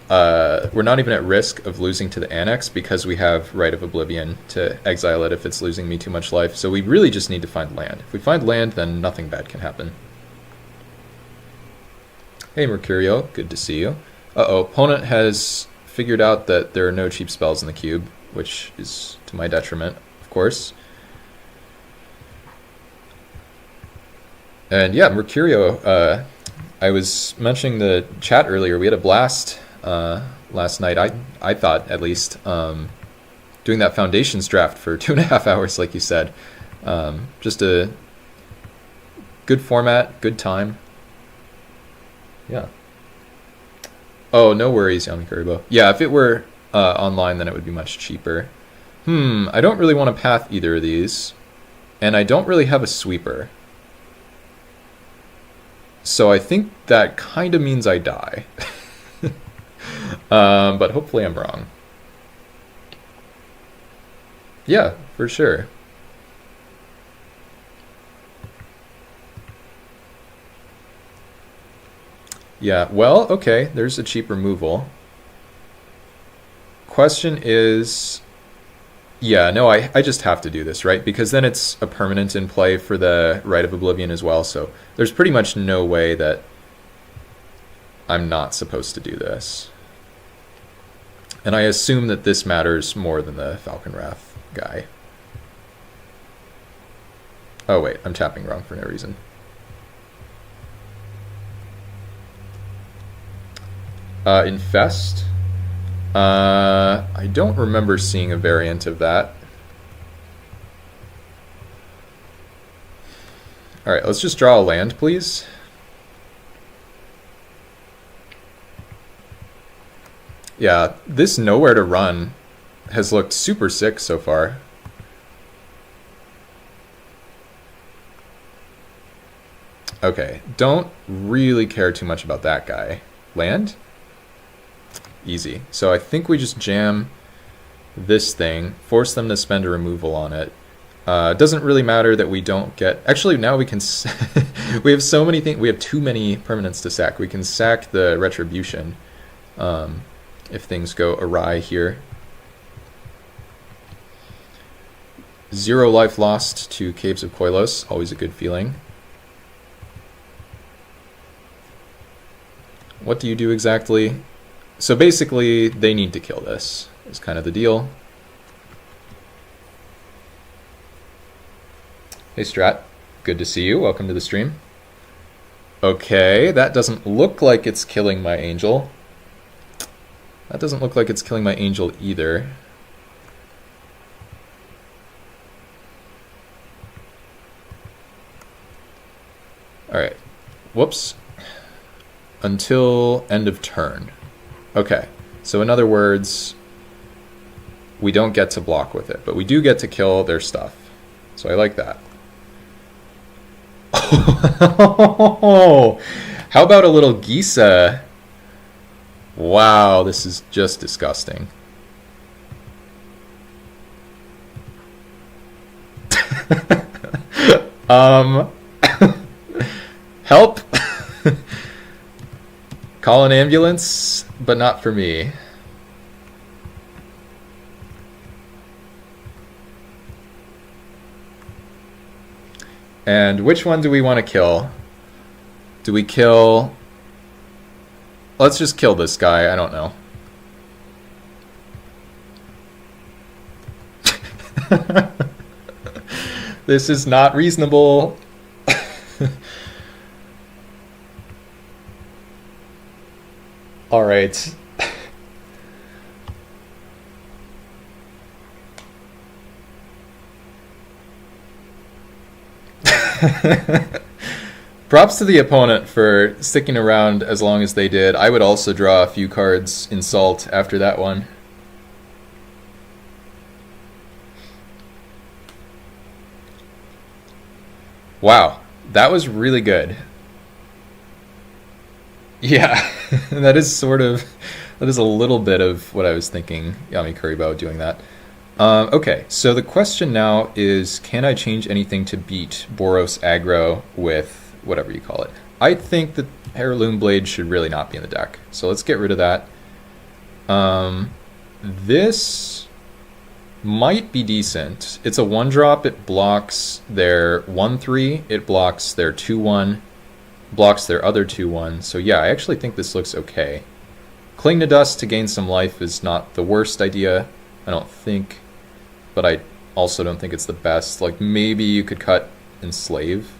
Speaker 1: we're not even at risk of losing to the Annex because we have Rite of Oblivion to exile it if it's losing me too much life. So we really just need to find land. If we find land, then nothing bad can happen. Hey Mercurio, good to see you. Uh-oh, opponent has figured out that there are no cheap spells in the cube, which is to my detriment, of course. And yeah, Mercurio, I was mentioning the chat earlier, we had a blast last night, I thought at least, doing that Foundations draft for 2.5 hours, like you said. Just a good format, good time. Yeah. Oh, no worries, Yami Kuribo. Yeah, if it were online, then it would be much cheaper. I don't really want to path either of these. And I don't really have a sweeper. So I think that kind of means I die. But hopefully I'm wrong. Yeah, for sure. Yeah, well, okay, there's a cheap removal. Question is... Yeah, no, I just have to do this, right? Because then it's a permanent in play for the Rite of Oblivion as well, so there's pretty much no way that I'm not supposed to do this. And I assume that this matters more than the Falcon Wrath guy. Oh wait, I'm tapping wrong for no reason. Infest. I don't remember seeing a variant of that. Alright, let's just draw a land, please. Yeah, this Nowhere to Run has looked super sick so far. Okay, don't really care too much about that guy. Land? Easy. So I think we just jam this thing, force them to spend a removal on it. It doesn't really matter that we don't get... Actually, now we can... we have so many things... We have too many permanents to sack. We can sack the Retribution if things go awry here. 0 life lost to Caves of Koilos. Always a good feeling. What do you do exactly? So basically, they need to kill this, is kind of the deal. Hey Strat, good to see you. Welcome to the stream. Okay, that doesn't look like it's killing my angel. That doesn't look like it's killing my angel either. Alright, whoops. Until end of turn. Okay, so in other words, we don't get to block with it, but we do get to kill their stuff. So I like that. How about a little Gisa? Wow, this is just disgusting. Help! Call an ambulance, but not for me. And which one do we want to kill? Do we kill... Let's just kill this guy, I don't know. This is not reasonable. All right. Props to the opponent for sticking around as long as they did. I would also draw a few cards in Salt after that one. Wow, that was really good. Yeah, that is a little bit of what I was thinking, Yami Kuribo doing that. Okay, so the question now is, can I change anything to beat Boros aggro with whatever you call it? I think that Heirloom Blade should really not be in the deck, so let's get rid of that. This might be decent. It's a 1-drop, it blocks their 1/3, it blocks their 2/1, blocks their other 2/1, so yeah, I actually think this looks okay. Cling to Dust to gain some life is not the worst idea, I don't think, but I also don't think it's the best. Like, maybe you could cut Enslave.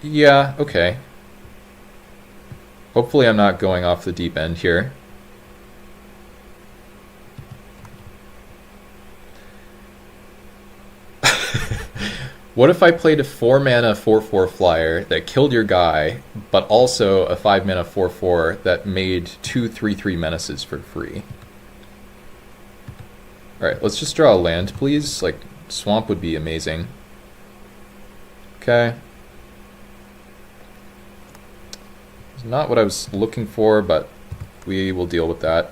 Speaker 1: Yeah, okay. Hopefully I'm not going off the deep end here. What if I played a 4-mana 4/4 flyer that killed your guy, but also a 5-mana 4/4 that made 2 3/3 menaces for free? Alright, let's just draw a land, please. Like, Swamp would be amazing. Okay. It's not what I was looking for, but we will deal with that.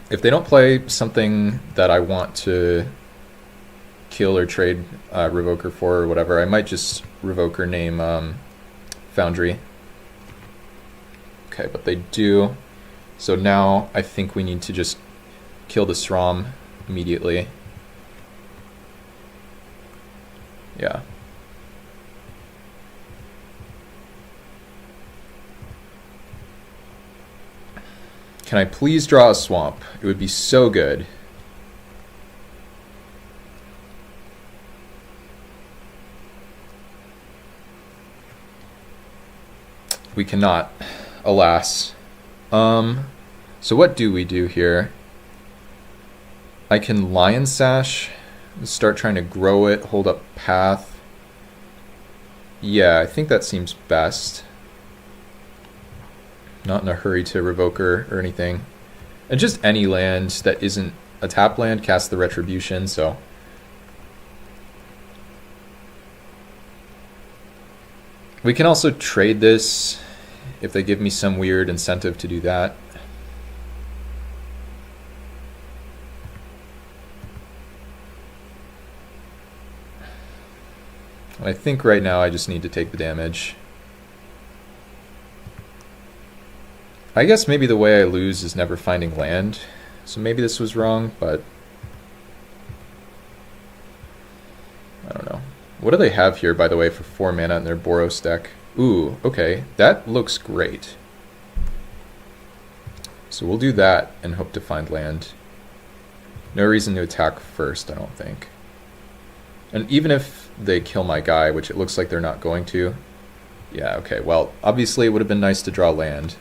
Speaker 1: If they don't play something that I want to kill or trade Revoker for or whatever, I might just Revoker name Foundry. Okay, but they do. So now I think we need to just kill the Srom immediately. Yeah. Can I please draw a swamp? It would be so good. We cannot, alas. So what do we do here? I can Lion Sash, start trying to grow it, hold up path. Yeah, I think that seems best. Not in a hurry to Revoker or anything. And just any land that isn't a tap land, cast the Retribution, so. We can also trade this if they give me some weird incentive to do that. I think right now I just need to take the damage. I guess maybe the way I lose is never finding land, so maybe this was wrong, but I don't know. What do they have here, by the way, for 4 mana in their Boros deck? Ooh, okay, that looks great. So we'll do that and hope to find land. No reason to attack first, I don't think. And even if they kill my guy, which it looks like they're not going to. Yeah, okay, well, obviously it would have been nice to draw land.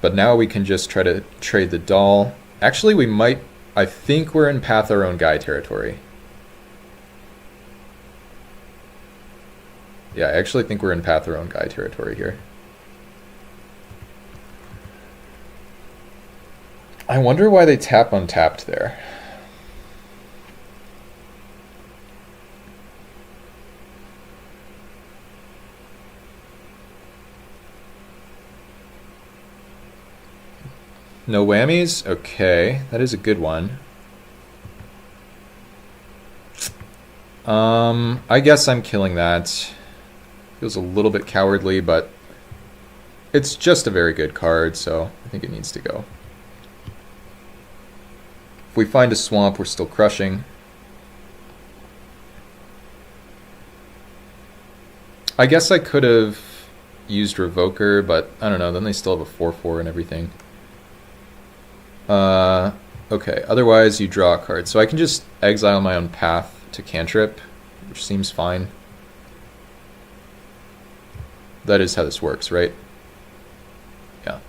Speaker 1: But now we can just try to trade the doll. Actually, we might... I think we're in Path Our Own Guy territory. Yeah, I actually think we're in Path Our Own Guy territory here. I wonder why they tap untapped there. No whammies? Okay, that is a good one. I guess I'm killing that. Feels a little bit cowardly, but it's just a very good card, so I think it needs to go. If we find a swamp, we're still crushing. I guess I could have used Revoker, but I don't know, then they still have a 4/4 and everything. Okay, otherwise you draw a card. So I can just exile my own path to cantrip, which seems fine. That is how this works, right? Yeah.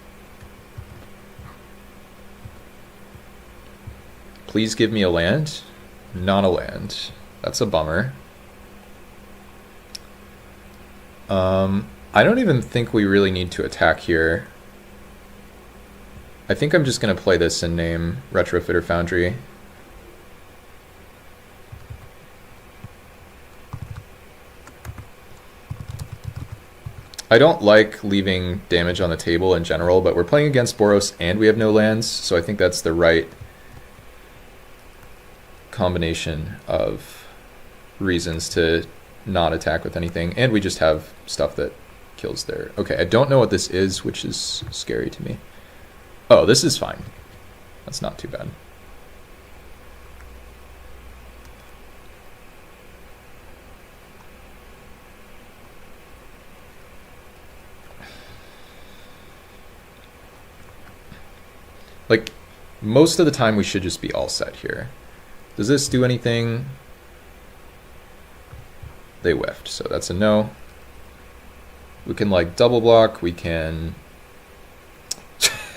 Speaker 1: Please give me a land. Not a land. That's a bummer. I don't even think we really need to attack here. I think I'm just going to play this and name Retrofitter Foundry. I don't like leaving damage on the table in general, but we're playing against Boros and we have no lands, so I think that's the right combination of reasons to not attack with anything, and we just have stuff that kills there. Okay, I don't know what this is, which is scary to me. Oh, this is fine. That's not too bad. Like, most of the time we should just be all set here. Does this do anything? They whiffed, so that's a no. We can, like, double block. We can...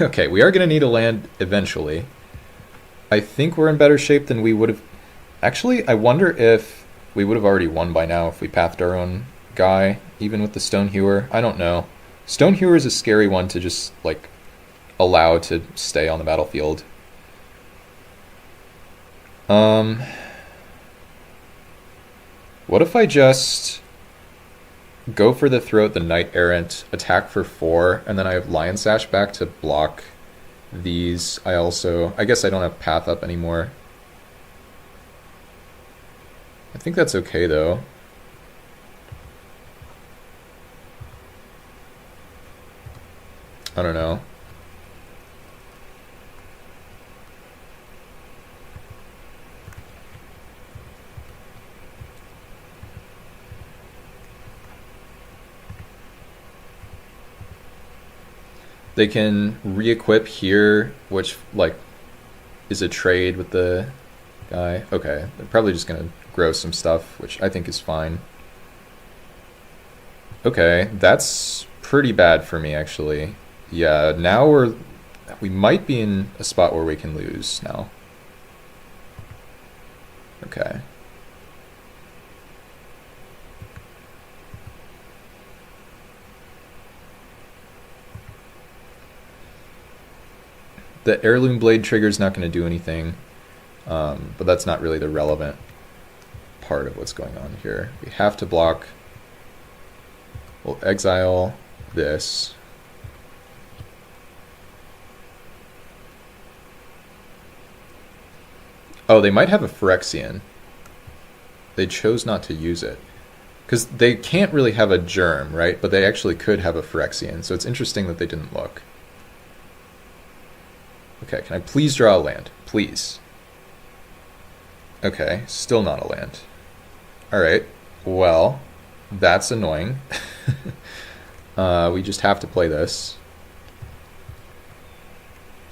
Speaker 1: Okay, we are going to need a land eventually. I think we're in better shape than we would have... Actually, I wonder if we would have already won by now if we pathed our own guy, even with the Stonehewer. I don't know. Stonehewer is a scary one to just, like, allow to stay on the battlefield. What if I just go for the Throat the Knight Errant, attack for 4, and then I have Lion Sash back to block these. I guess I don't have Path up anymore. I think that's okay though. I don't know. They can re-equip here, which like is a trade with the guy. Okay, they're probably just gonna grow some stuff, which I think is fine. Okay, that's pretty bad for me actually. Yeah, now we might be in a spot where we can lose now. Okay. The heirloom blade trigger is not going to do anything, but that's not really the relevant part of what's going on here. We have to block. We'll exile this. Oh, they might have a Phyrexian. They chose not to use it. Because they can't really have a germ, right? But they actually could have a Phyrexian, so it's interesting that they didn't look. Okay, can I please draw a land? Please. Okay, still not a land. Alright, well, that's annoying. We just have to play this.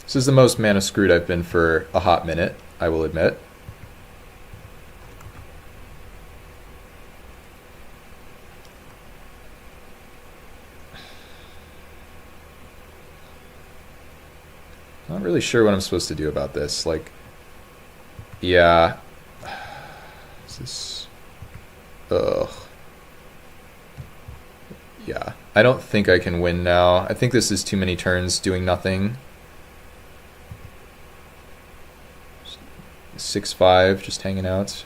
Speaker 1: This is the most mana screwed I've been for a hot minute, I will admit. Not really sure what I'm supposed to do about this. Like, yeah. Is this... Ugh. Yeah. I don't think I can win now. I think this is too many turns doing nothing. 6-5, just hanging out.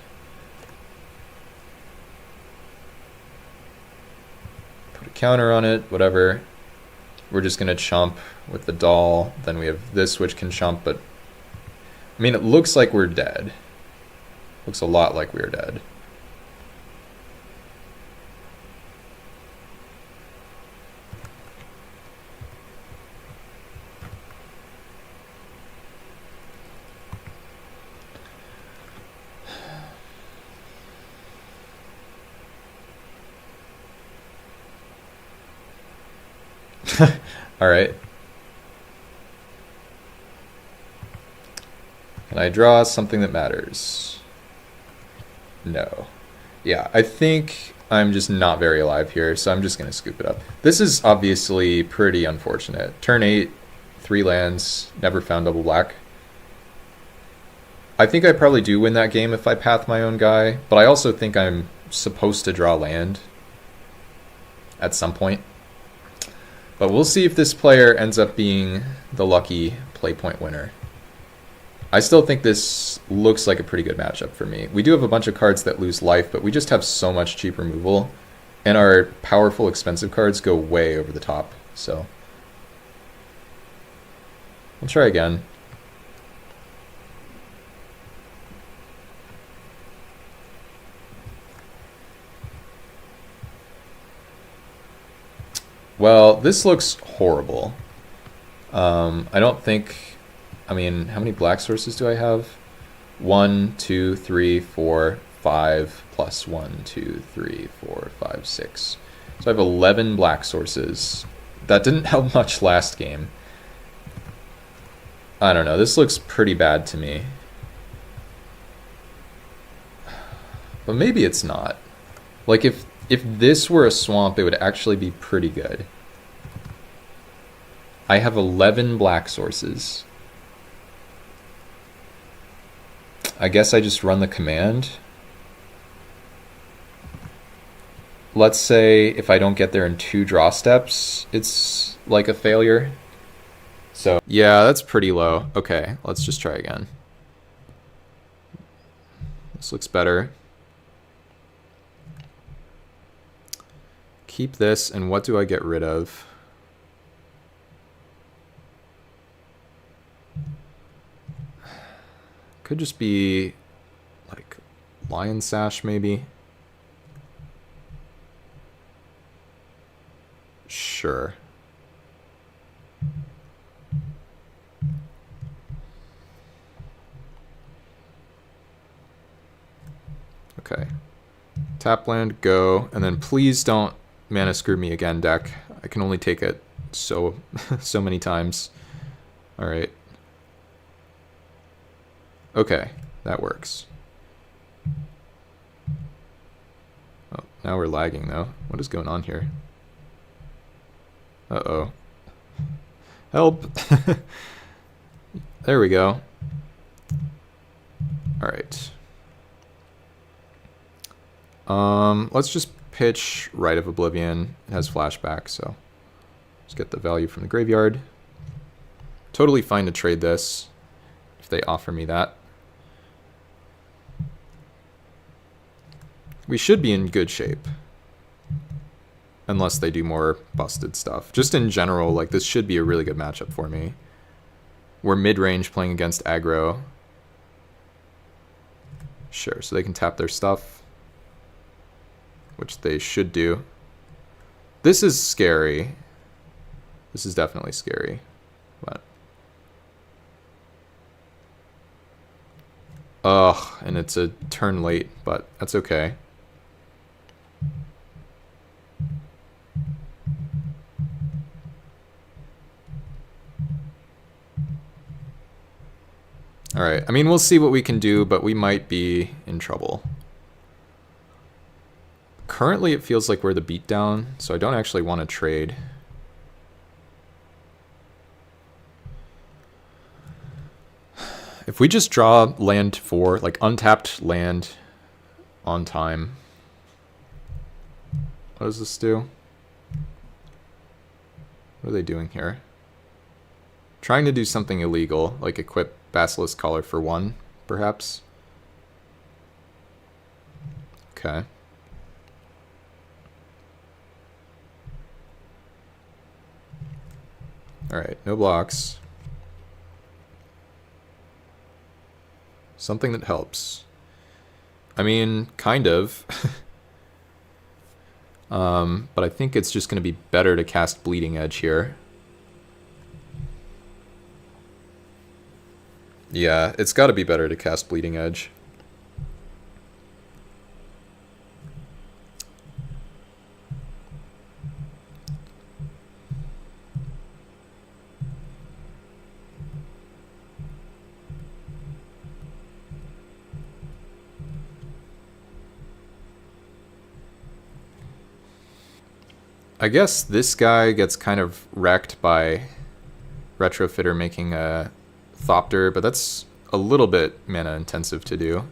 Speaker 1: Put a counter on it, whatever. We're just going to chump with the doll. Then we have this, which can chump, but... I mean, it looks like we're dead. Looks a lot like we're dead. Alright. Can I draw something that matters? No. Yeah, I think I'm just not very alive here, so I'm just going to scoop it up. This is obviously pretty unfortunate. Turn 8, 3 lands, never found double black. I think I probably do win that game if I path my own guy, but I also think I'm supposed to draw land at some point. But we'll see if this player ends up being the lucky play point winner. I still think this looks like a pretty good matchup for me. We do have a bunch of cards that lose life, but we just have so much cheap removal. And our powerful, expensive cards go way over the top. So we'll try again. Well, this looks horrible. I don't think... I mean, how many black sources do I have? 1, 2, 3, 4, 5, plus 1, 2, 3, 4, 5, 6. So I have 11 black sources. That didn't help much last game. I don't know. This looks pretty bad to me. But maybe it's not. Like, if this were a swamp, it would actually be pretty good. I have 11 black sources. I guess I just run the command. Let's say if I don't get there in 2 draw steps, it's like a failure. So yeah, that's pretty low. Okay, let's just try again. This looks better. Keep this, and what do I get rid of? Could just be like Lion Sash, maybe. Sure. Okay. Tap land, go, and then please don't mana screw me again, deck. I can only take it so so many times. All right. Okay, that works. Oh, now we're lagging though. What is going on here? Uh-oh. Help! There we go. All right. Let's just pitch Rite of Oblivion. It has flashback, so let's get the value from the graveyard. Totally fine to trade this if they offer me that. We should be in good shape. Unless they do more busted stuff. Just in general, like, this should be a really good matchup for me. We're mid-range playing against aggro. Sure, so they can tap their stuff. Which they should do. This is scary. This is definitely scary. But ugh, and it's a turn late, but that's okay. Alright, I mean, we'll see what we can do, but we might be in trouble. Currently, it feels like we're the beatdown, so I don't actually want to trade. If we just draw land 4, like untapped land on time, what does this do? What are they doing here? Trying to do something illegal, like equip Basilisk Collar for 1, perhaps? Okay. Alright, no blocks. Something that helps. I mean, kind of. But I think it's just going to be better to cast Bleeding Edge here. Yeah, it's got to be better to cast Bleeding Edge. I guess this guy gets kind of wrecked by Retrofitter making a Thopter, but that's a little bit mana intensive to do.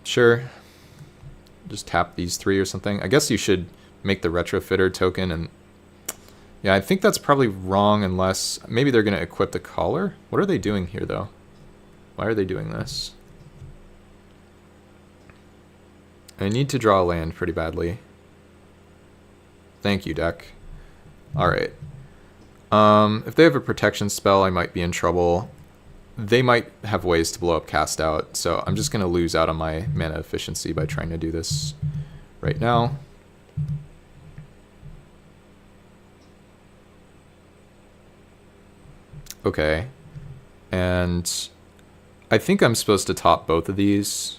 Speaker 1: Sure. Just tap these 3 or something. I guess you should make the Retrofitter token, and yeah, I think that's probably wrong unless maybe they're going to equip the Collar. What are they doing here, though? Why are they doing this? I need to draw a land pretty badly. Thank you, deck. Alright. If they have a protection spell, I might be in trouble. They might have ways to blow up Cast Out, so I'm just going to lose out on my mana efficiency by trying to do this right now. Okay. And I think I'm supposed to top both of these.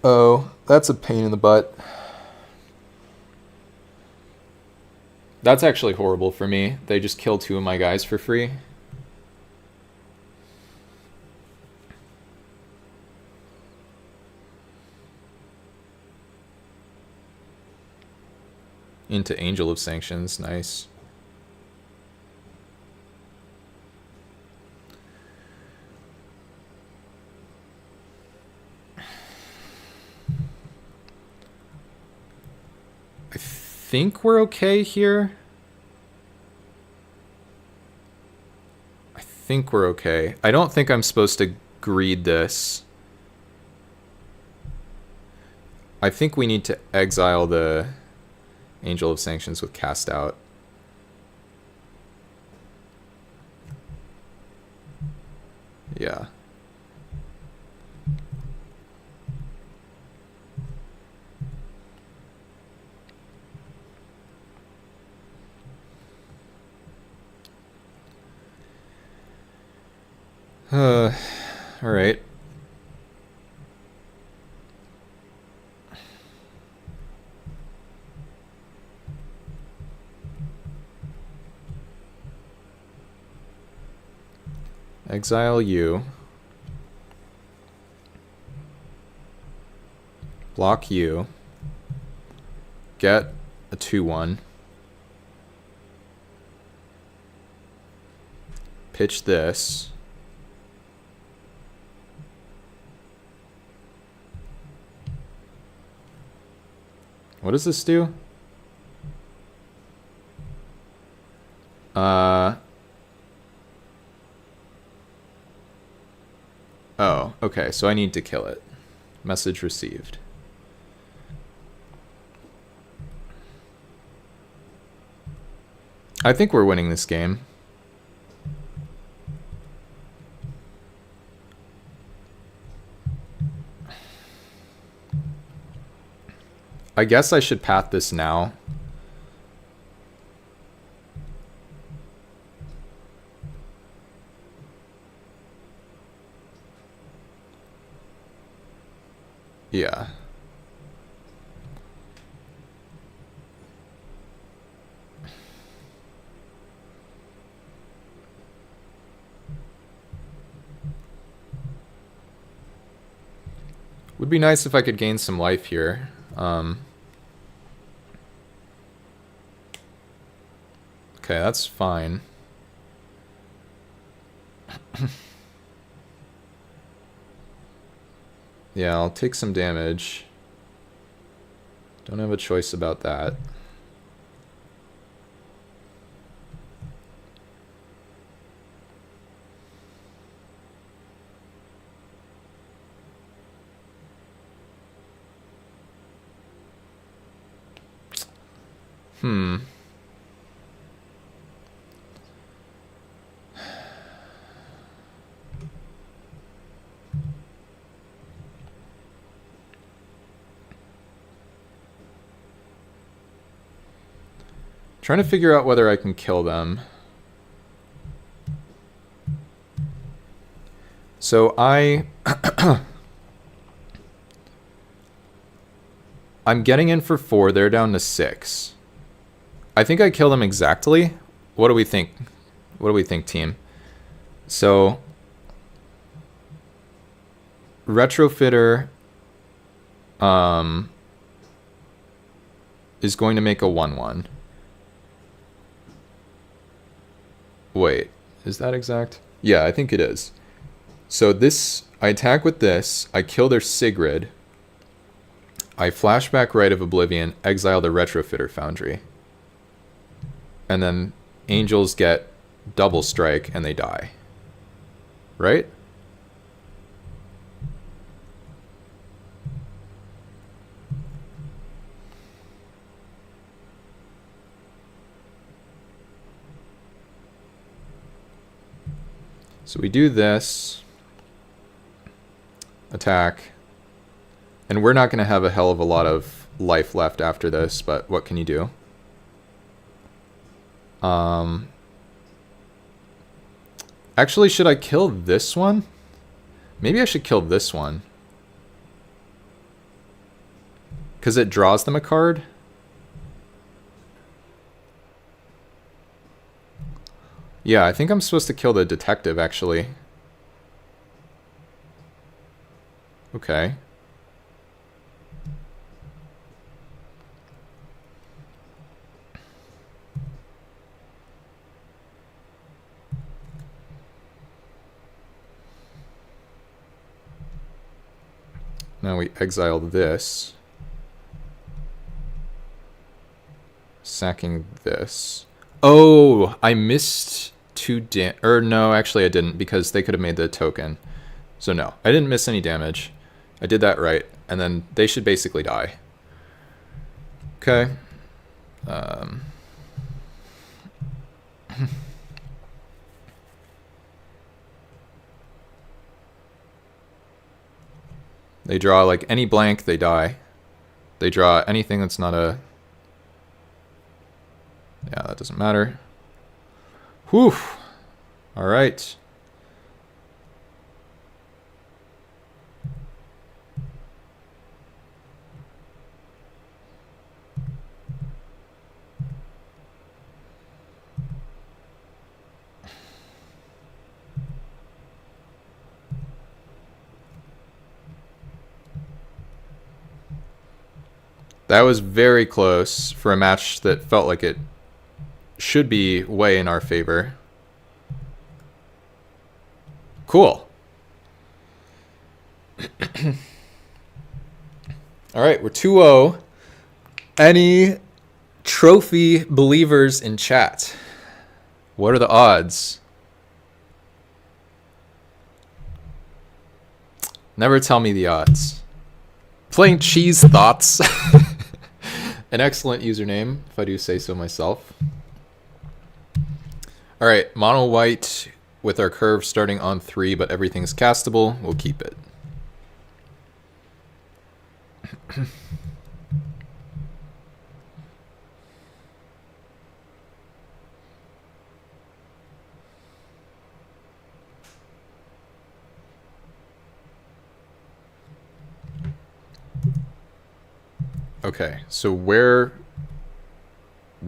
Speaker 1: Oh, that's a pain in the butt. That's actually horrible for me. They just kill 2 of my guys for free. Into Angel of Sanctions, nice. I think we're okay here. I think we're okay. I don't think I'm supposed to greed this. I think we need to exile the Angel of Sanctions with Cast Out. Yeah. All right. Exile you. Block you. Get a 2/1. Pitch this. What does this do? Oh, okay, so I need to kill it. Message received. I think we're winning this game. I guess I should path this now. Yeah. Would be nice if I could gain some life here. Okay, that's fine. Yeah, I'll take some damage. Don't have a choice about that. Trying to figure out whether I can kill them. So I'm getting in for 4. They're down to 6. I think I kill them exactly. What do we think? What do we think, team? So Retrofitter is going to make a 1/1. Wait, is that exact? Yeah, I think it is. So this, I attack with this, I kill their Sigrid, I flashback Rite of Oblivion, exile the Retrofitter Foundry. And then Angels get double strike and they die. Right? So we do this, attack, and we're not going to have a hell of a lot of life left after this, but what can you do? Actually, should I kill this one? Maybe I should kill this one. Because it draws them a card? Yeah, I think I'm supposed to kill the detective, actually. Okay. Now we exile this. Sacking this. Oh, I missed 2 or no, actually I didn't, because they could have made the token. So no, I didn't miss any damage. I did that right, and then they should basically die. Okay. They draw like any blank, they die. They draw anything that's not a... Yeah, that doesn't matter. Whew. All right. That was very close for a match that felt like it should be way in our favor. Cool. All right, we're 2-0. Any trophy believers in chat? What are the odds? Never tell me the odds. Playing Cheese Thoughts. An excellent username, if I do say so myself. All right, mono white with our curve starting on 3, but everything's castable. We'll keep it. Okay, so where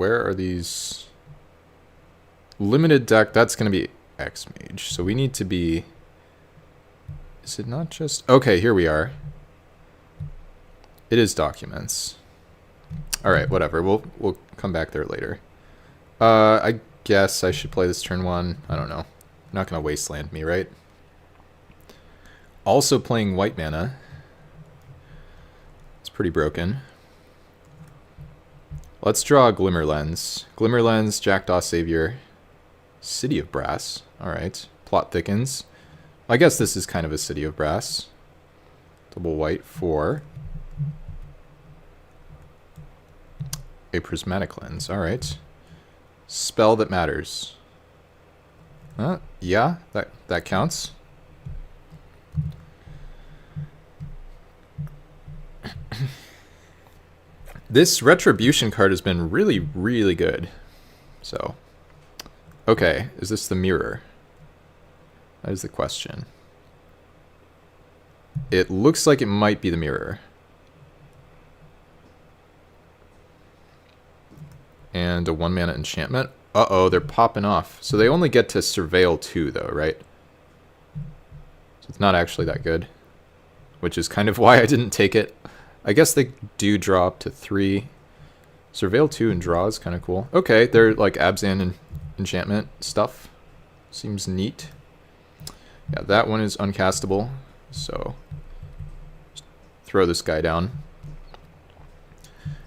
Speaker 1: are these? Limited deck, that's going to be X-Mage. So we need to be... Is it not just... Okay, here we are. It is documents. Alright, whatever. We'll come back there later. I guess I should play this turn 1. I don't know. Not going to wasteland me, right? Also playing white mana. It's pretty broken. Let's draw a Glimmer Lens. Glimmer Lens, Jackdaw Savior, City of Brass. Alright. Plot thickens. I guess this is kind of a City of Brass. Double white for a Prismatic Lens. Alright. Spell that matters. Yeah, that counts. This Retribution card has been really, really good. So, okay, is this the mirror? That is the question. It looks like it might be the mirror. And a 1-mana enchantment. Uh-oh, they're popping off. So they only get to Surveil 2, though, right? So it's not actually that good. Which is kind of why I didn't take it. I guess they do draw up to 3. Surveil 2 and draw is kind of cool. Okay, they're like Abzan and enchantment stuff. Seems neat. Yeah, that one is uncastable. So, just throw this guy down.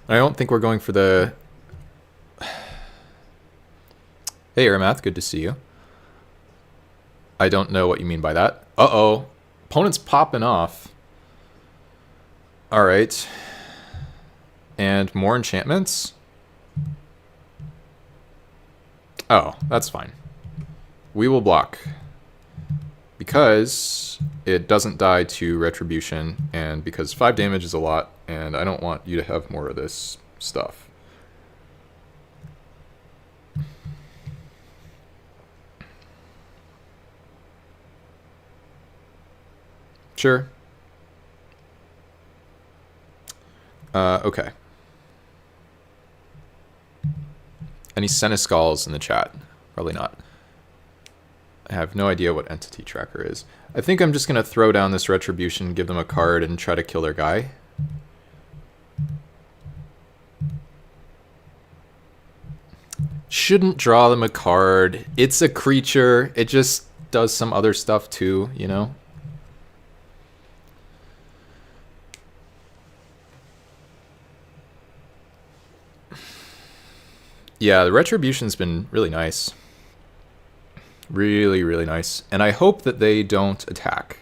Speaker 1: I don't think we're going for the... Hey, Ermath, good to see you. I don't know what you mean by that. Uh-oh. Opponent's popping off. Alright. And more enchantments? Oh, that's fine. We will block. Because it doesn't die to Retribution, and because 5 damage is a lot, and I don't want you to have more of this stuff. Sure. Okay. Any Senescals in the chat? Probably not. I have no idea what Entity Tracker is. I think I'm just going to throw down this Retribution, give them a card, and try to kill their guy. Shouldn't draw them a card. It's a creature. It just does some other stuff too, you know? Yeah, the Retribution's been really nice. Really, really nice. And I hope that they don't attack.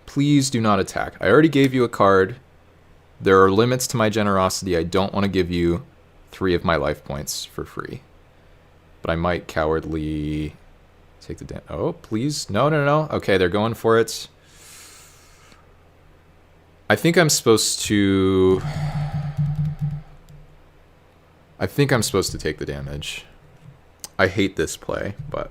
Speaker 1: Please do not attack. I already gave you a card. There are limits to my generosity. I don't want to give you 3 of my life points for free. But I might cowardly take the damage. Oh, please. No, no, no. Okay, they're going for it. I think I'm supposed to... I think I'm supposed to take the damage. I hate this play, but...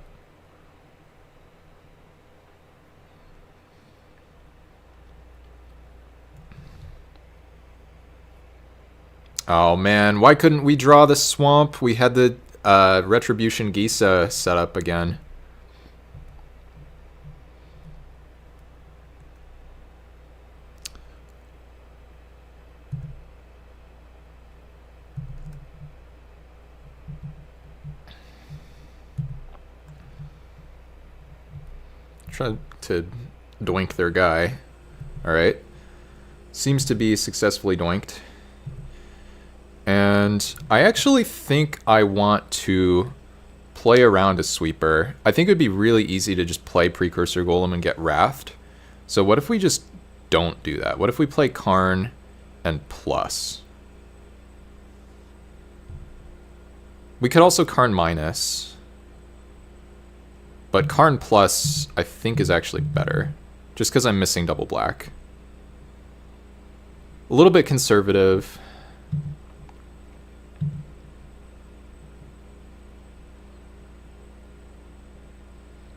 Speaker 1: Oh man, why couldn't we draw the swamp? We had the Retribution Gisa set up again. Trying to doink their guy. Alright. Seems to be successfully doinked. And I actually think I want to play around a sweeper. I think it would be really easy to just play Precursor Golem and get Wrathed. So what if we just don't do that? What if we play Karn and plus? We could also Karn minus. But Karn plus, I think, is actually better. Just because I'm missing double black. A little bit conservative.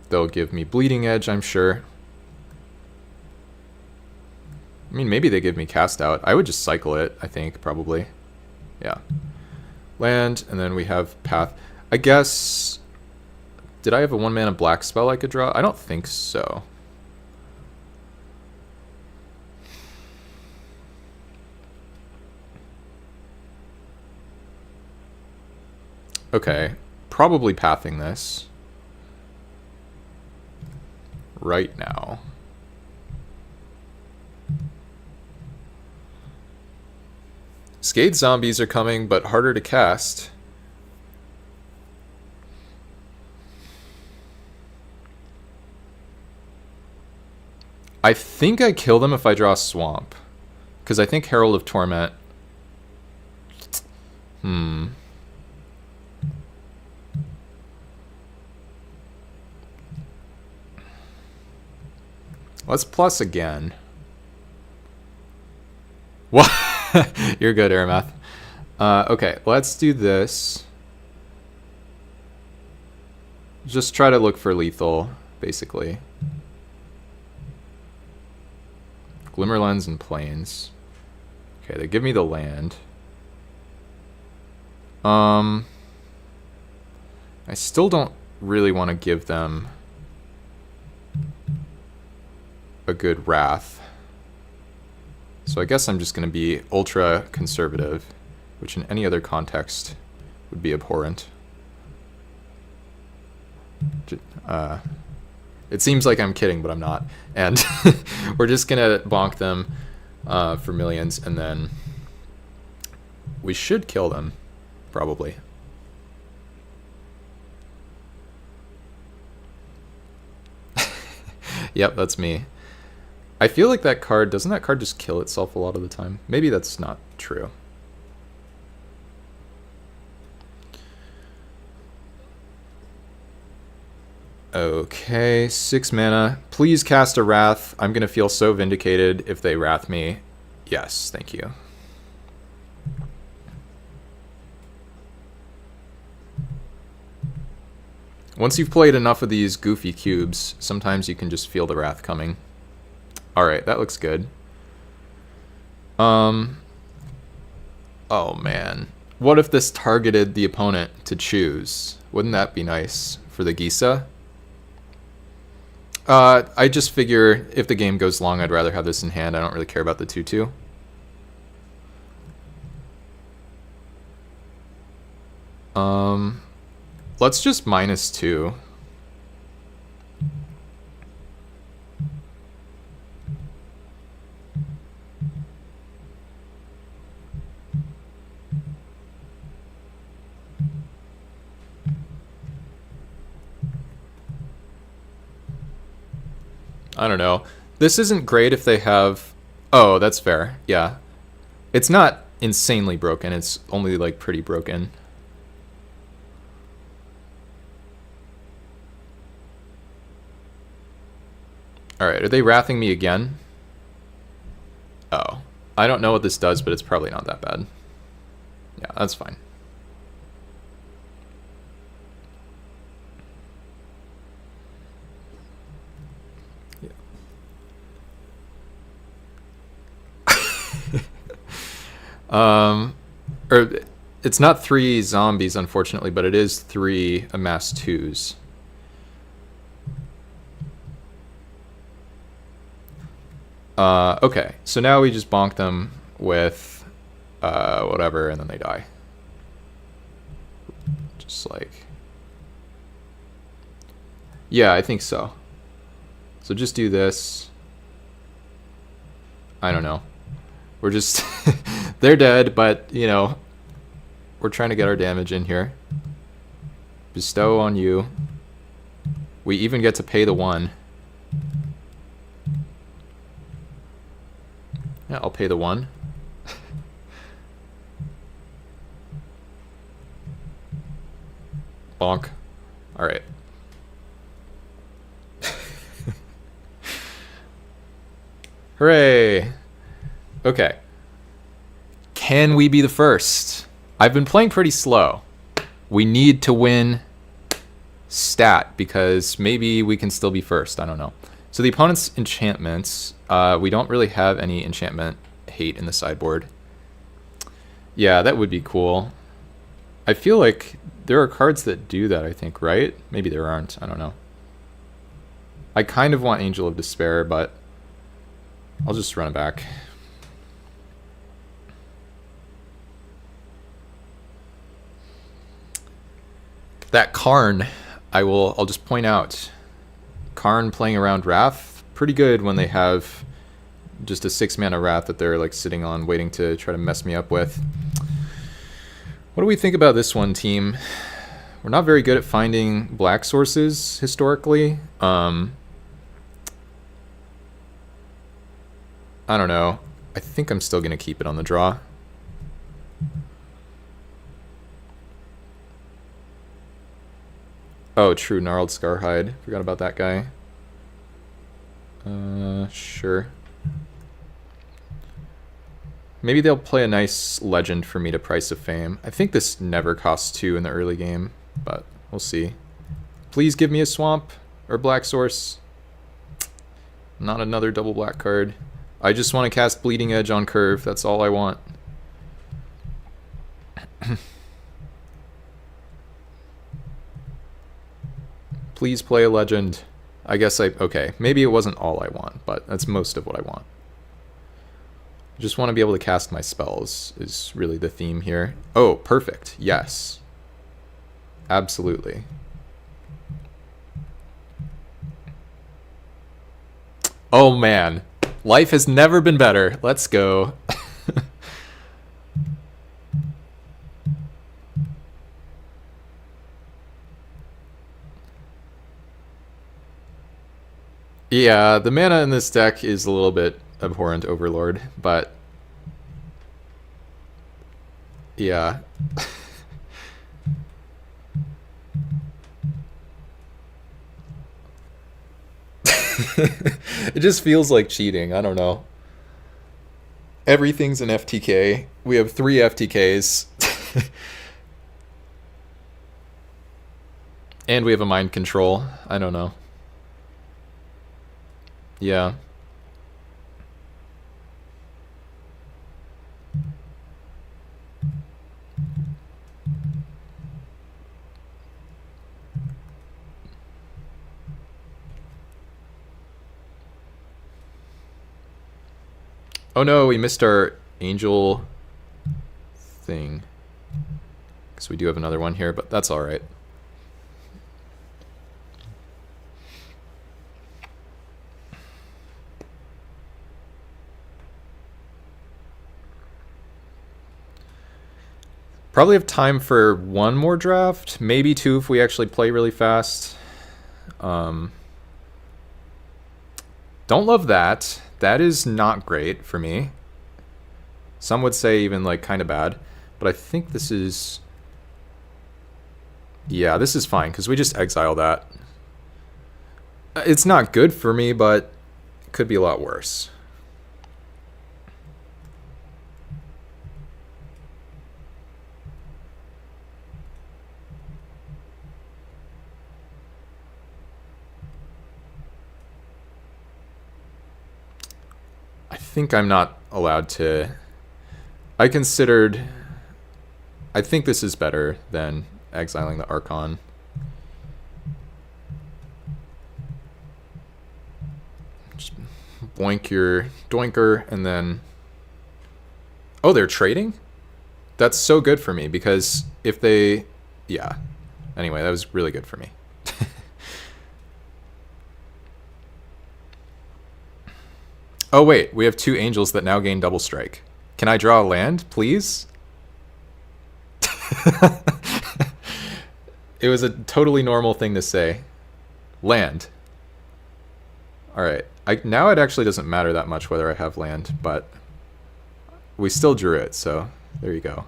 Speaker 1: They'll give me Bleeding Edge, I'm sure. I mean, maybe they give me Cast Out. I would just cycle it, I think, probably. Yeah. Land, and then we have Path. I guess... Did I have a 1-mana black spell I could draw? I don't think so. Okay. Probably pathing this. Right now. Scathe zombies are coming, but harder to cast. I think I kill them if I draw Swamp. Because I think Herald of Torment... Let's plus again. What? You're good, Aramath. Okay, let's do this. Just try to look for lethal, basically. Glimmerlens and Plains. Okay, they give me the land. I still don't really want to give them a good Wrath. So I guess I'm just going to be ultra conservative, which in any other context would be abhorrent. It seems like I'm kidding, but I'm not. And we're just going to bonk them for millions, and then we should kill them, probably. Yep, that's me. I feel like that card, doesn't that card just kill itself a lot of the time? Maybe that's not true. Okay, 6 mana. Please cast a Wrath. I'm going to feel so vindicated if they Wrath me. Yes, thank you. Once you've played enough of these goofy cubes, sometimes you can just feel the Wrath coming. Alright, that looks good. Oh man. What if this targeted the opponent to choose? Wouldn't that be nice for the Gisa? I just figure if the game goes long, I'd rather have this in hand. I don't really care about the 2/2. Let's just -2. I don't know. This isn't great if they have... Oh, that's fair. Yeah. It's not insanely broken. It's only, like, pretty broken. Alright, are they wrathing me again? Oh. I don't know what this does, but it's probably not that bad. Yeah, that's fine. Or it's not 3 zombies, unfortunately, but it is 3 amass 2s. Okay, so now we just bonk them with whatever, and then they die. Just like... Yeah, I think so. So just do this. I don't know. We're just... they're dead, but, you know, we're trying to get our damage in here. Bestow on you. We even get to pay the 1. Yeah, I'll pay the 1. Bonk. Alright. Hooray! Okay. Can we be the first? I've been playing pretty slow. We need to win stat because maybe we can still be first. I don't know. So the opponent's enchantments, we don't really have any enchantment hate in the sideboard. Yeah, that would be cool. I feel like there are cards that do that, I think, right? Maybe there aren't. I don't know. I kind of want Angel of Despair, but I'll just run it back. That Karn, I'll just point out. Karn playing around Wrath, pretty good when they have just a 6-mana Wrath that they're like sitting on, waiting to try to mess me up with. What do we think about this one, team? We're not very good at finding black sources historically. I don't know. I think I'm still going to keep it on the draw. Oh, true. Gnarled Scarhide. Forgot about that guy. Sure. Maybe they'll play a nice legend for me to Price of Fame. I think this never costs 2 in the early game, but we'll see. Please give me a swamp or black source. Not another double black card. I just want to cast Bleeding Edge on curve. That's all I want. Please play a legend. I guess okay, maybe it wasn't all I want, but that's most of what I want. I just want to be able to cast my spells is really the theme here. Oh, perfect. Yes. Absolutely. Oh man. Life has never been better. Let's go. Yeah, the mana in this deck is a little bit abhorrent, Overlord, but yeah. It just feels like cheating. I don't know. Everything's an FTK. We have 3 FTKs. And we have a mind control. I don't know. Yeah. Oh no, we missed our angel thing. Because we do have another one here, but that's alright. Probably have time for 1 more draft, maybe 2 if we actually play really fast. Don't love that. That is not great for me. Some would say even like kind of bad, but I think this is... Yeah, this is fine because we just exile that. It's not good for me, but it could be a lot worse. I think I'm not allowed to... I think this is better than exiling the Archon. Just boink your doinker and then... Oh, they're trading? That's so good for me because if they... Yeah. Anyway, that was really good for me. Oh wait, we have 2 angels that now gain double strike. Can I draw a land, please? It was a totally normal thing to say. Land. Alright, now it actually doesn't matter that much whether I have land, but we still drew it, so there you go.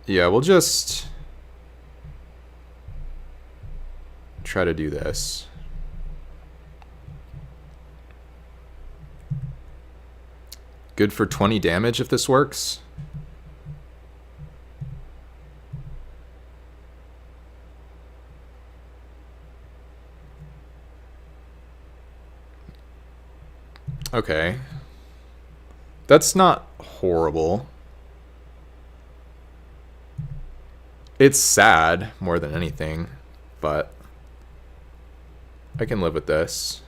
Speaker 1: Yeah, we'll just try to do this. Good for 20 damage if this works. Okay. That's not horrible. It's sad more than anything, but I can live with this.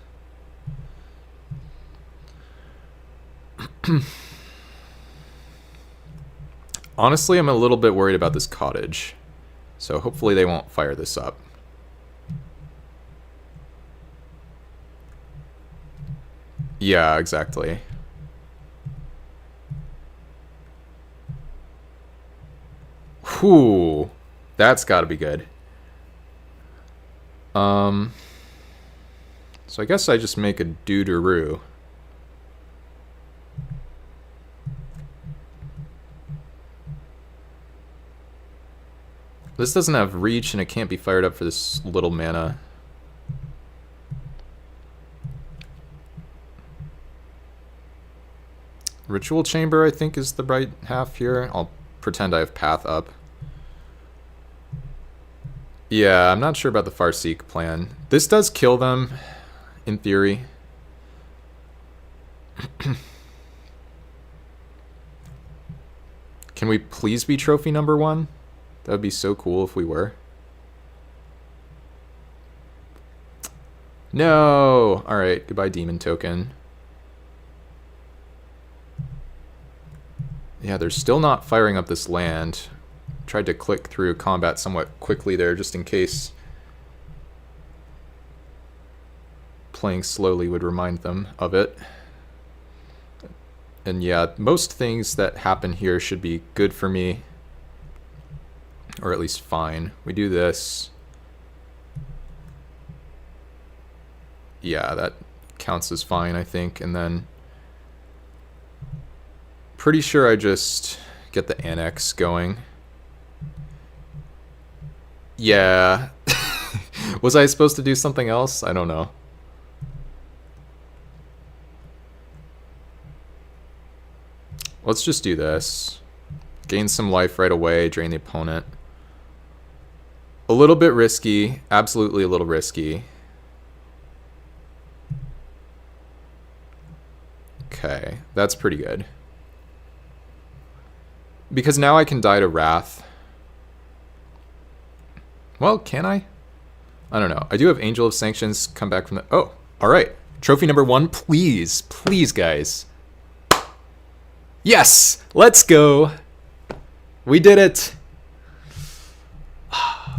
Speaker 1: Honestly, I'm a little bit worried about this cottage, so hopefully they won't fire this up. Yeah, exactly. Whew, that's got to be good. So I guess I just make a doodaroo. This doesn't have reach and it can't be fired up for this little mana. Ritual Chamber, I think, is the right half here. I'll pretend I have Path up. Yeah, I'm not sure about the Farseek plan. This does kill them, in theory. Can we please be trophy number 1? That would be so cool if we were. No! Alright, goodbye Demon Token. Yeah, they're still not firing up this land. Tried to click through combat somewhat quickly there just in case playing slowly would remind them of it. And yeah, most things that happen here should be good for me. Or at least fine. We do this. Yeah, that counts as fine, I think. And then pretty sure I just get the annex going. Yeah. Was I supposed to do something else? I don't know. Let's just do this. Gain some life right away, drain the opponent. A little bit risky, absolutely a little risky. Okay, that's pretty good. Because now I can die to Wrath. Well, can I? I don't know. I do have Angel of Sanctions come back from the... Oh, alright. Trophy number 1, please. Please, guys. Yes! Let's go! We did it!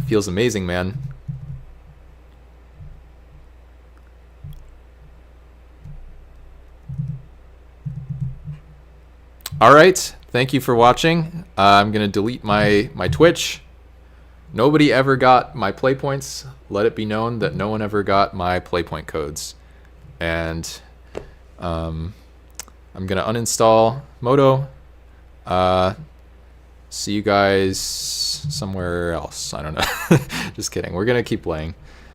Speaker 1: Feels amazing, man. Alright, thank you for watching. I'm going to delete my Twitch. Nobody ever got my play points. Let it be known that no one ever got my play point codes. And I'm going to uninstall Moto. See you guys somewhere else. I don't know. Just kidding. We're going to keep playing.